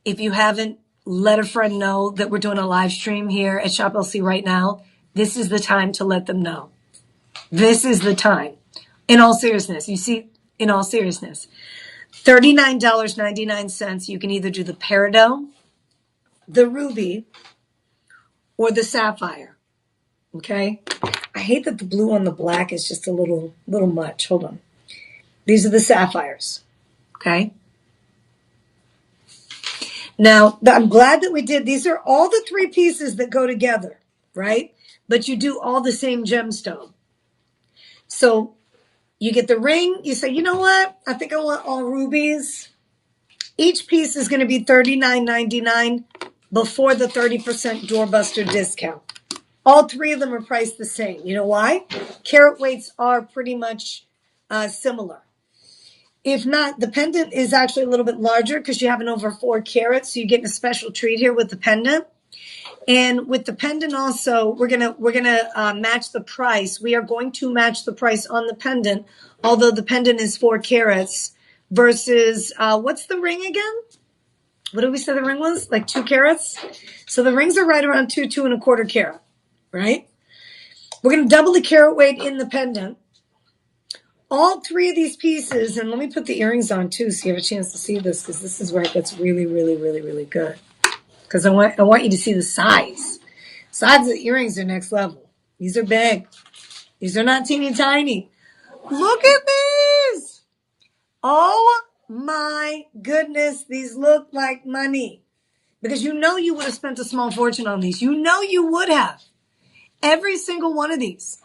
if you haven't let a friend know that we're doing a live stream here at Shop LC right now, this is the time to let them know. This is the time. In all seriousness, $39.99. You can either do the peridot, the ruby, or the sapphire. Okay? I hate that the blue on the black is just a little much. Hold on. These are the sapphires. Okay? Now, I'm glad that we did. These are all the 3 pieces that go together, right? But you do all the same gemstone. So you get the ring. You say, you know what? I think I want all rubies. Each piece is going to be $39.99 before the 30% doorbuster discount. All 3 of them are priced the same. You know why? Carat weights are pretty much similar. If not, the pendant is actually a little bit larger because you have an over 4 carats. So you're getting a special treat here with the pendant. And with the pendant also, we're gonna match the price. We are going to match the price on the pendant, although the pendant is 4 carats versus what's the ring again? What did we say the ring was? Like 2 carats? So the rings are right around 2.25 carat, right? We're gonna double the carat weight in the pendant. All 3 of these pieces, and let me put the earrings on too so you have a chance to see this because this is where it gets really, really, really, really good. Because I want you to see the size. Size of the earrings are next level. These are big. These are not teeny tiny. Look at these. Oh my goodness. These look like money. Because you know you would have spent a small fortune on these. You know you would have. Every single one of these.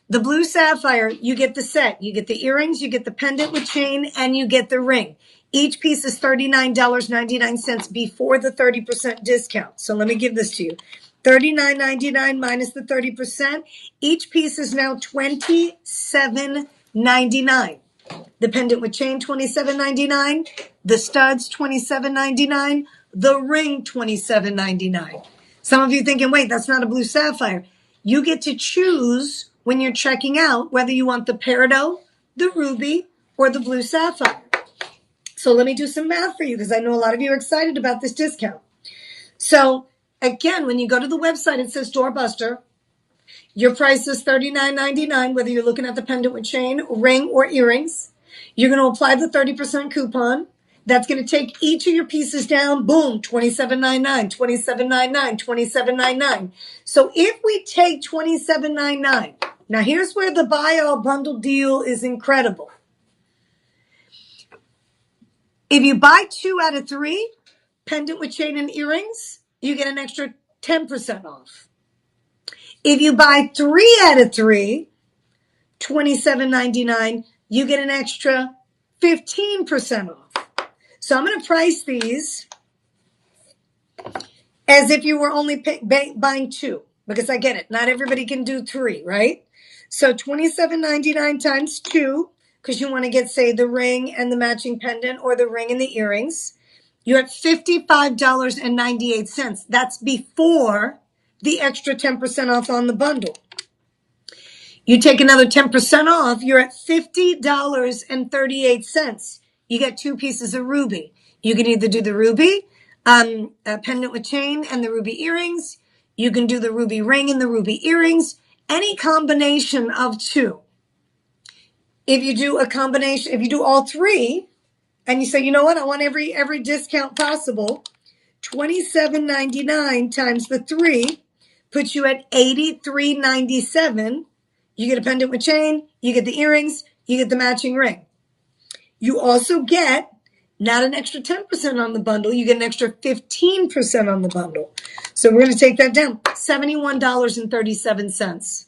The blue sapphire, you get the set. You get the earrings, you get the pendant with chain, and you get the ring. Each piece is $39.99 before the 30% discount. So let me give this to you. $39.99 minus the 30%. Each piece is now $27.99. The pendant with chain, $27.99. The studs, $27.99. The ring, $27.99. Some of you thinking, wait, that's not a blue sapphire. You get to choose when you're checking out whether you want the peridot, the ruby, or the blue sapphire. So let me do some math for you because I know a lot of you are excited about this discount. So again, when you go to the website, it says Doorbuster. Your price is $39.99, whether you're looking at the pendant with chain, ring, or earrings. You're going to apply the 30% coupon. That's going to take each of your pieces down. Boom, $27.99, $27.99, $27.99. So if we take $27.99, now here's where the buy all bundle deal is incredible. If you buy 2 out of 3, pendant with chain and earrings, you get an extra 10% off. If you buy 3 out of 3, $27.99, you get an extra 15% off. So I'm going to price these as if you were only buying 2, because I get it. Not everybody can do 3, right? So $27.99 times 2, because you want to get, say, the ring and the matching pendant or the ring and the earrings. You're at $55.98. That's before the extra 10% off on the bundle. You take another 10% off, you're at $50.38. You get 2 pieces of ruby. You can either do the ruby pendant with chain and the ruby earrings. You can do the ruby ring and the ruby earrings. Any combination of 2. If you do a combination, if you do all 3, and you say, you know what, I want every discount possible, $27.99 times the 3 puts you at $83.97. You get a pendant with chain, you get the earrings, you get the matching ring. You also get not an extra 10% on the bundle, you get an extra 15% on the bundle. So we're going to take that down, $71.37.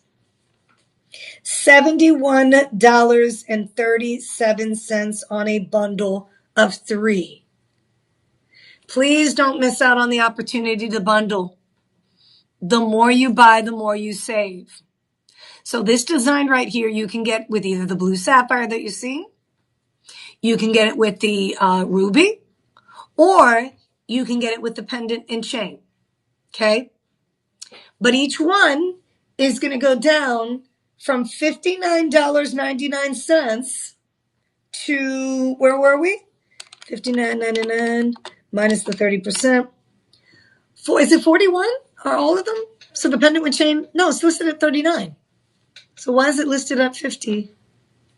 $71.37 on a bundle of 3. Please don't miss out on the opportunity to bundle. The more you buy, the more you save. So this design right here, you can get with either the blue sapphire that you see, you can get it with the ruby, or you can get it with the pendant and chain, okay? But each one is going to go down from $59.99 to, where were we? $59.99 minus the 30%. Is it 41? Are all of them? So the pendant with chain, no, it's listed at 39. So why is it listed at 50?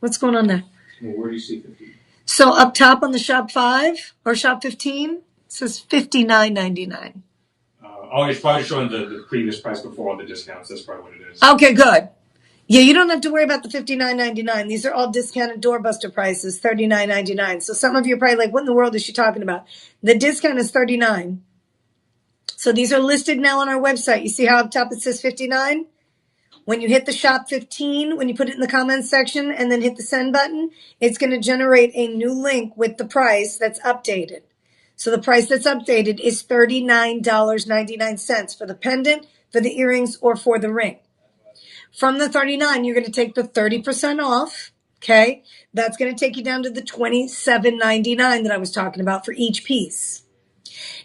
What's going on there? Well, where do you see 50? So up top on the shop 5 or shop 15, it says $59.99. It's probably showing the previous price before all the discounts. That's probably what it is. Okay, good. Yeah, you don't have to worry about the $59.99. These are all discounted doorbuster prices, $39.99. So some of you are probably like, what in the world is she talking about? The discount is $39. So these are listed now on our website. You see how up top it says $59? When you hit the shop 15, when you put it in the comments section and then hit the send button, it's going to generate a new link with the price that's updated. So the price that's updated is $39.99 for the pendant, for the earrings, or for the ring. From the 39, you're going to take the 30% off, okay? That's going to take you down to the $27.99 that I was talking about for each piece.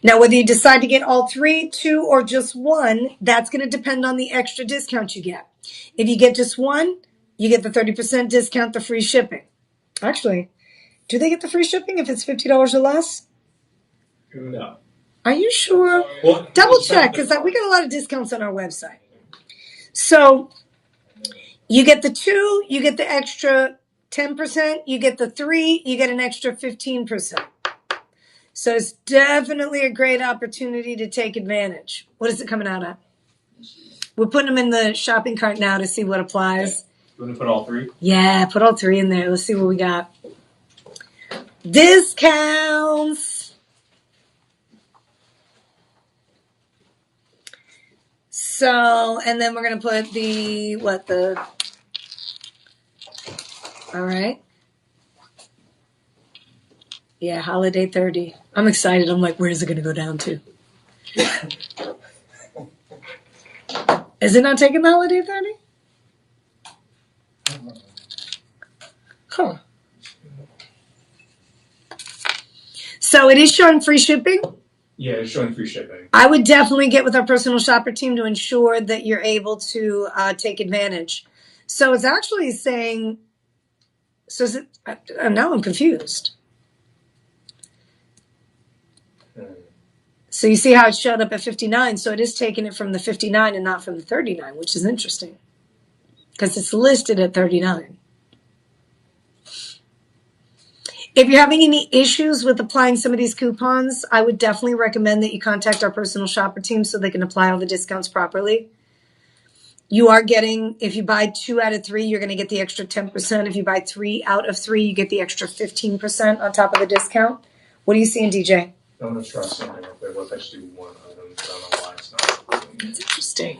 Now, whether you decide to get all 3, 2, or just 1, that's going to depend on the extra discount you get. If you get just 1, you get the 30% discount, the free shipping. Actually, do they get the free shipping if it's $50 or less? No. Are you sure? Well, Double check, because we got a lot of discounts on our website. So you get the 2, you get the extra 10%, you get the 3, you get an extra 15%. So it's definitely a great opportunity to take advantage. What is it coming out at? We're putting them in the shopping cart now to see what applies. You want to put all 3? Yeah, put all 3 in there. Let's see what we got. Discounts. So, and then we're going to put all right. Yeah, holiday 30. I'm excited. I'm like, where's it going to go down to? Is it not taking the holiday 30? Huh. So it is showing free shipping. Yeah, it's showing free shipping. I would definitely get with our personal shopper team to ensure that you're able to take advantage. So it's actually saying, so is it, now I'm confused. So you see how it showed up at 59. So it is taking it from the 59 and not from the 39, which is interesting because it's listed at 39. If you're having any issues with applying some of these coupons, I would definitely recommend that you contact our personal shopper team so they can apply all the discounts properly. You are getting, if you buy 2 out of 3, you're going to get the extra 10%. If you buy 3 out of 3, you get the extra 15% on top of the discount. What are you seeing, DJ? I'm going to try something up there. Let's actually do one item. I don't know why it's not. That's interesting.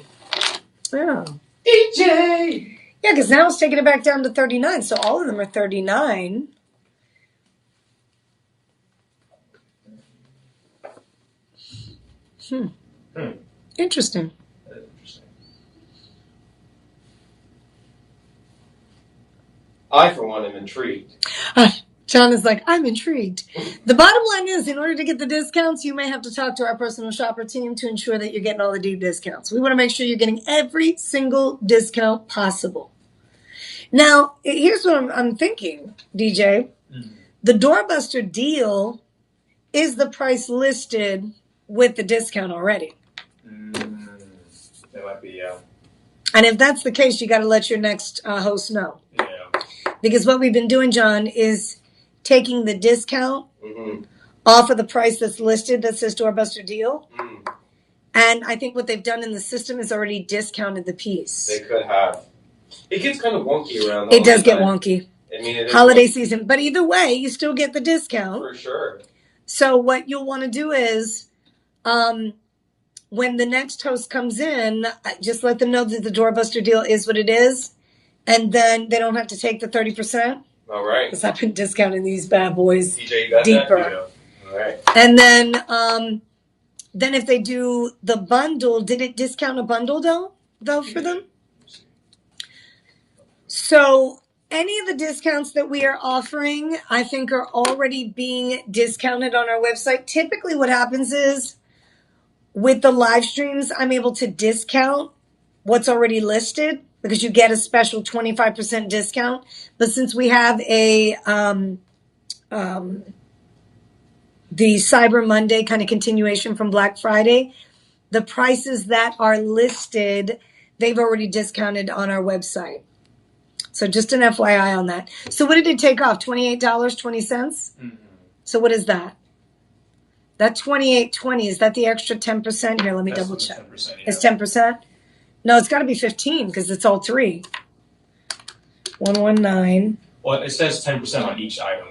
Yeah. DJ! Yeah, because now it's taking it back down to 39. So all of them are 39. Interesting. I, for one, am intrigued. John is like, I'm intrigued. The bottom line is, in order to get the discounts, you may have to talk to our personal shopper team to ensure that you're getting all the deep discounts. We want to make sure you're getting every single discount possible. Now, here's what I'm thinking, DJ. The Doorbuster deal is the price listed with the discount already. That might be, And if that's the case, you got to let your next host know. yeah. Because what we've been doing, John, is taking the discount off of the price that's listed that says Doorbuster deal. And I think what they've done in the system is already discounted the piece. They could have. It gets kind of wonky around the It does get time. wonky. I mean, it is Holiday wonky. season. But either way, you still get the discount. For sure. So what you'll want to do is, when the next host comes in, just let them know that the Doorbuster deal is what it is. And then they don't have to take the 30%. All right. Because I've been discounting these bad boys DJ, you got deeper. that? Yeah. All right. And then if they do the bundle, did it discount a bundle though for them? So any of the discounts that we are offering, I think are already being discounted on our website. Typically what happens is with the live streams, I'm able to discount what's already listed because you get a special 25% discount. But since we have the Cyber Monday kind of continuation from Black Friday, the prices that are listed, they've already discounted on our website. So just an FYI on that. So what did it take off? $28.20? So what is that? That $28.20, is that the extra 10%? Here, let me double check. 10%, yeah. It's 10%? No, it's got to be 15 because it's all 3. 119. Well, it says 10% on each item.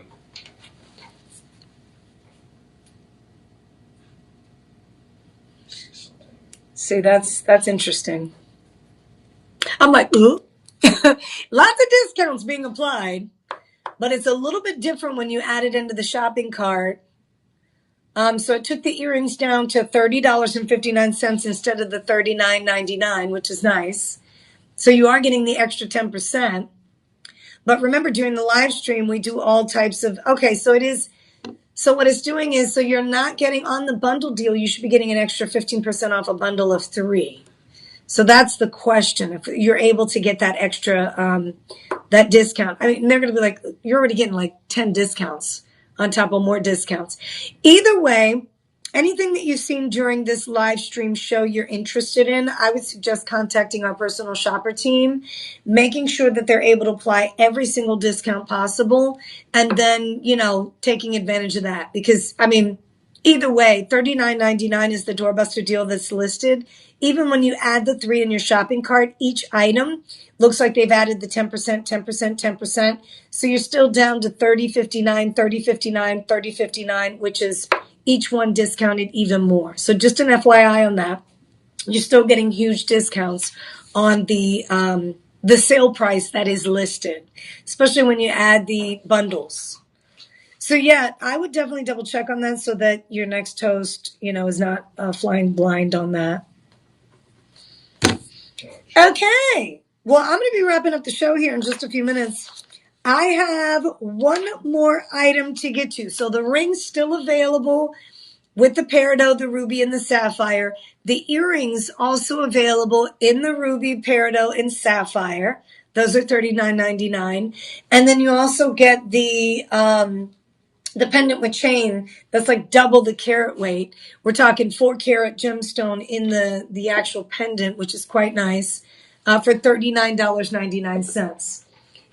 See, that's interesting. I'm like, ooh. Lots of discounts being applied, but it's a little bit different when you add it into the shopping cart. So it took the earrings down to $30.59 instead of the $39.99, which is nice. So you are getting the extra 10%. But remember, during the live stream, we do all types of, okay, so it is, so what it's doing is, so you're not getting on the bundle deal, you should be getting an extra 15% off a bundle of 3. So that's the question. If you're able to get that extra, that discount, I mean, they're going to be like, you're already getting like 10 discounts on top of more discounts. Either way, anything that you've seen during this live stream show you're interested in, I would suggest contacting our personal shopper team, making sure that they're able to apply every single discount possible, and then, taking advantage of that. Because, I mean, either way, $39.99 is the Doorbuster deal that's listed. Even when you add the 3 in your shopping cart, each item looks like they've added the 10%, 10%, 10%. So you're still down to $30.59, $30.59, $30.59, which is each one discounted even more. So just an FYI on that. You're still getting huge discounts on the sale price that is listed, especially when you add the bundles. So yeah, I would definitely double check on that so that your next host, is not flying blind on that. Okay. Well, I'm going to be wrapping up the show here in just a few minutes. I have one more item to get to. So the ring's still available with the peridot, the ruby, and the sapphire. The earrings also available in the ruby, peridot, and sapphire. Those are $39.99. And then you also get the the pendant with chain that's like double the carat weight. We're talking 4-carat gemstone in the actual pendant, which is quite nice, for $39.99.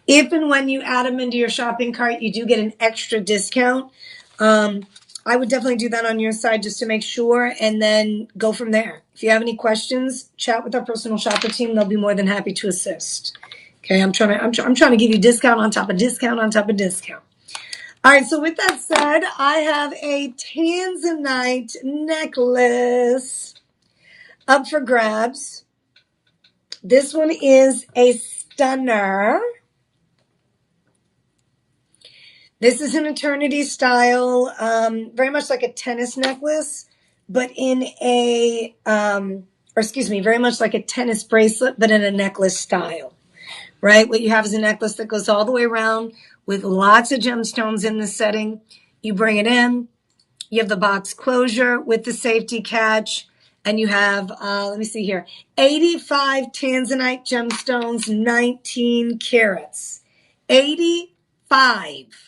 If and when you add them into your shopping cart, you do get an extra discount. I would definitely do that on your side just to make sure, and then go from there. If you have any questions, chat with our personal shopper team. They'll be more than happy to assist. Okay, I'm trying to give you discount on top of discount on top of discount. All right, so with that said, I have a Tanzanite necklace up for grabs. This one is a stunner. This is an eternity style, very much like a tennis necklace, but in a, very much like a tennis bracelet, but in a necklace style, right? What you have is a necklace that goes all the way around with lots of gemstones in the setting. You bring it in, you have the box closure with the safety catch, and you have, let me see here, 85 Tanzanite gemstones, 19 carats. 85.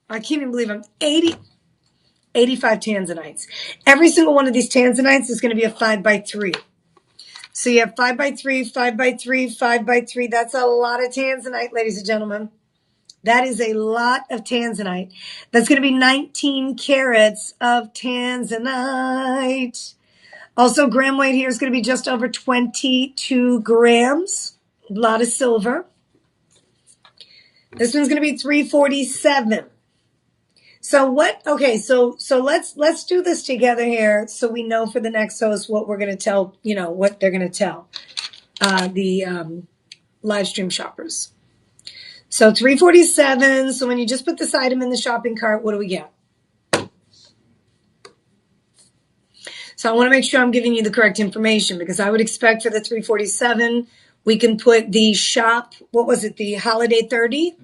I can't even believe I'm 85 Tanzanites. Every single one of these Tanzanites is going to be a 5x3. So you have 5x3, 5x3, 5x3. That's a lot of Tanzanite, ladies and gentlemen. That is a lot of Tanzanite. That's going to be 19 carats of Tanzanite. Also, gram weight here is going to be just over 22 grams. A lot of silver. This one's going to be $347. So let's do this together here so we know for the next host what we're going to tell, what they're going to tell the live stream shoppers. So $347. So when you just put this item in the shopping cart, what do we get? So I want to make sure I'm giving you the correct information, because I would expect for the $347, we can put the shop, what was it, the holiday 30?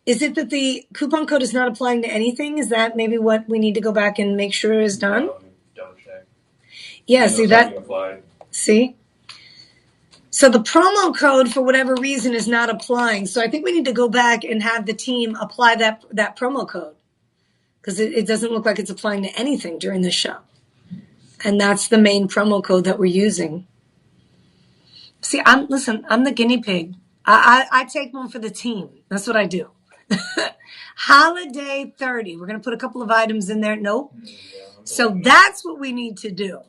Is it that the coupon code is not applying to anything? Is that maybe what we need to go back and make sure is done? Double check. Yeah, see that? See? So the promo code, for whatever reason, is not applying. So I think we need to go back and have the team apply that promo code, because it doesn't look like it's applying to anything during the show. And that's the main promo code that we're using. See, I'm the guinea pig. I take one for the team. That's what I do. Holiday 30. We're going to put a couple of items in there. Nope. So that's what we need to do.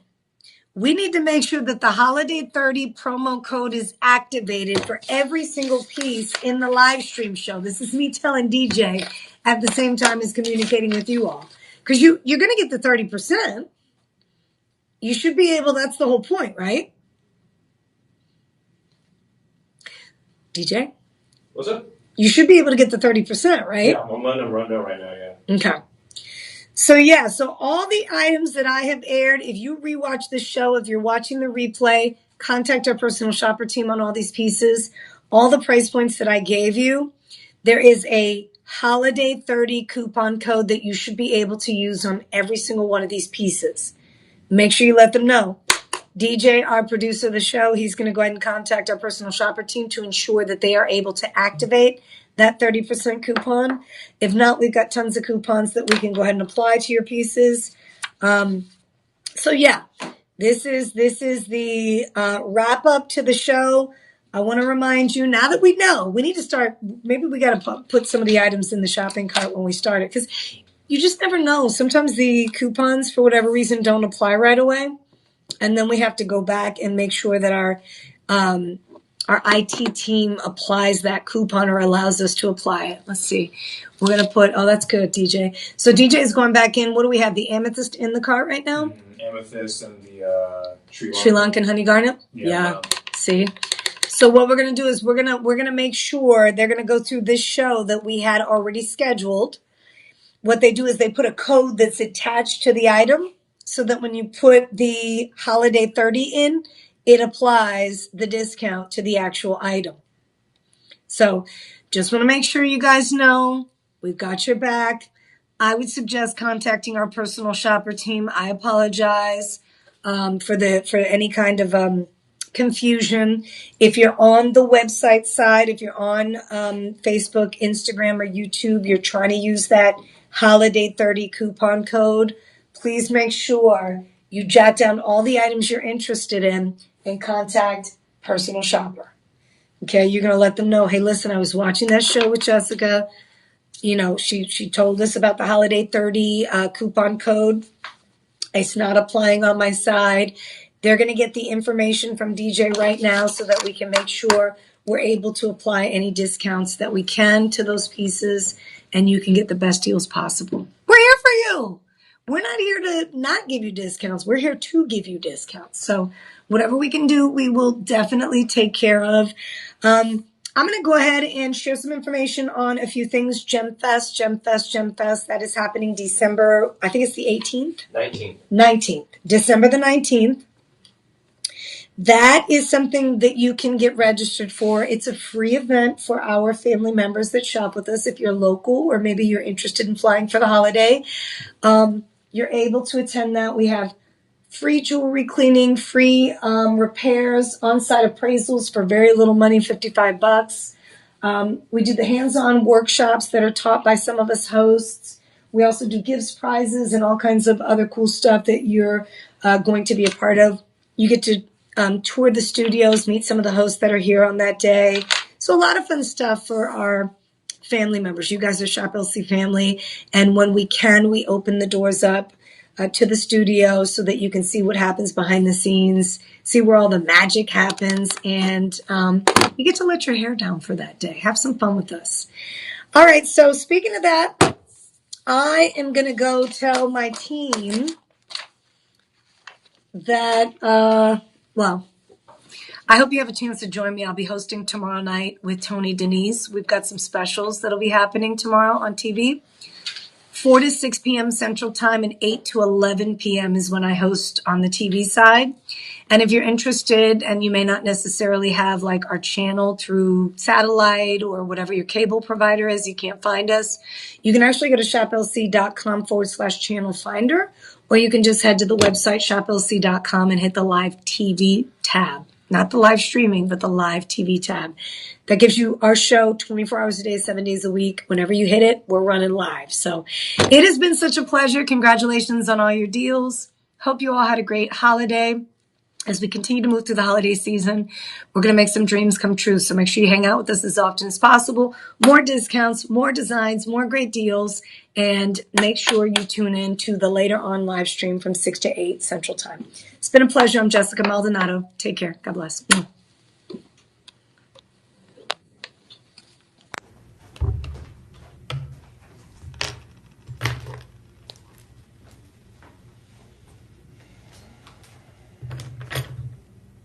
We need to make sure that the Holiday 30 promo code is activated for every single piece in the live stream show. This is me telling DJ at the same time as communicating with you all. Because you're going to get the 30%. You should be able, that's the whole point, right? DJ? What's up? You should be able to get the 30%, right? Yeah, I'm on a rundown right now, yeah. Okay. So all the items that I have aired, if you rewatch the show, if you're watching the replay, contact our personal shopper team on all these pieces. All the price points that I gave you, there is a Holiday 30 coupon code that you should be able to use on every single one of these pieces. Make sure you let them know. DJ, our producer of the show, he's going to go ahead and contact our personal shopper team to ensure that they are able to activate that 30% coupon. If not, we've got tons of coupons that we can go ahead and apply to your pieces. So yeah, this is the wrap up to the show. I want to remind you, now that we know, we need to start, maybe we got to put some of the items in the shopping cart when we start it, because you just never know. Sometimes the coupons, for whatever reason, don't apply right away. And then we have to go back and make sure that our IT team applies that coupon or allows us to apply it. Let's see. We're going to put, oh, that's good, DJ. So DJ is going back in. What do we have? The amethyst in the cart right now? Amethyst and the Sri Lankan honey garnet? Yeah. See? So what we're going to do is we're going to make sure they're going to go through this show that we had already scheduled. What they do is they put a code that's attached to the item, so that when you put the Holiday 30 in, it applies the discount to the actual item. So just want to make sure you guys know we've got your back. I would suggest contacting our personal shopper team. I apologize for any kind of confusion. If you're on the website side, if you're on Facebook, Instagram, or YouTube, you're trying to use that Holiday 30 coupon code, please make sure you jot down all the items you're interested in and contact Personal Shopper. Okay, you're going to let them know, hey, listen, I was watching that show with Jessica. You know, she told us about the Holiday 30 coupon code. It's not applying on my side. They're going to get the information from DJ right now so that we can make sure we're able to apply any discounts that we can to those pieces, and you can get the best deals possible. We're here for you. We're not here to not give you discounts. We're here to give you discounts. So whatever we can do, we will definitely take care of. I'm going to go ahead and share some information on a few things. Gemfest. That is happening December, I think it's the 18th? 19th. December the 19th. That is something that you can get registered for. It's a free event for our family members that shop with us. If you're local or maybe you're interested in flying for the holiday, you're able to attend that. We have free jewelry cleaning, free repairs, on-site appraisals for very little money, $55. We do the hands-on workshops that are taught by some of us hosts. We also do gifts, prizes, and all kinds of other cool stuff that you're going to be a part of. You get to tour the studios, meet some of the hosts that are here on that day. So a lot of fun stuff for our family members. You guys are Shop LC family. And when we can, we open the doors up to the studio so that you can see what happens behind the scenes, see where all the magic happens, and you get to let your hair down for that day. Have some fun with us. All right, so speaking of that, I am going to go tell my team that, I hope you have a chance to join me. I'll be hosting tomorrow night with Tony Denise. We've got some specials that'll be happening tomorrow on TV. 4 to 6 p.m. Central Time and 8 to 11 p.m. is when I host on the TV side. And if you're interested and you may not necessarily have like our channel through satellite or whatever your cable provider is, you can't find us, you can actually go to shoplc.com/channel finder, or you can just head to the website shoplc.com and hit the live TV tab. Not the live streaming, but the live TV tab. That gives you our show 24 hours a day, 7 days a week. Whenever you hit it, we're running live. So it has been such a pleasure. Congratulations on all your deals. Hope you all had a great holiday. As we continue to move through the holiday season, we're going to make some dreams come true. So make sure you hang out with us as often as possible. More discounts, more designs, more great deals. And make sure you tune in to the later on live stream from 6 to 8 Central Time. It's been a pleasure. I'm Jessica Maldonado. Take care. God bless.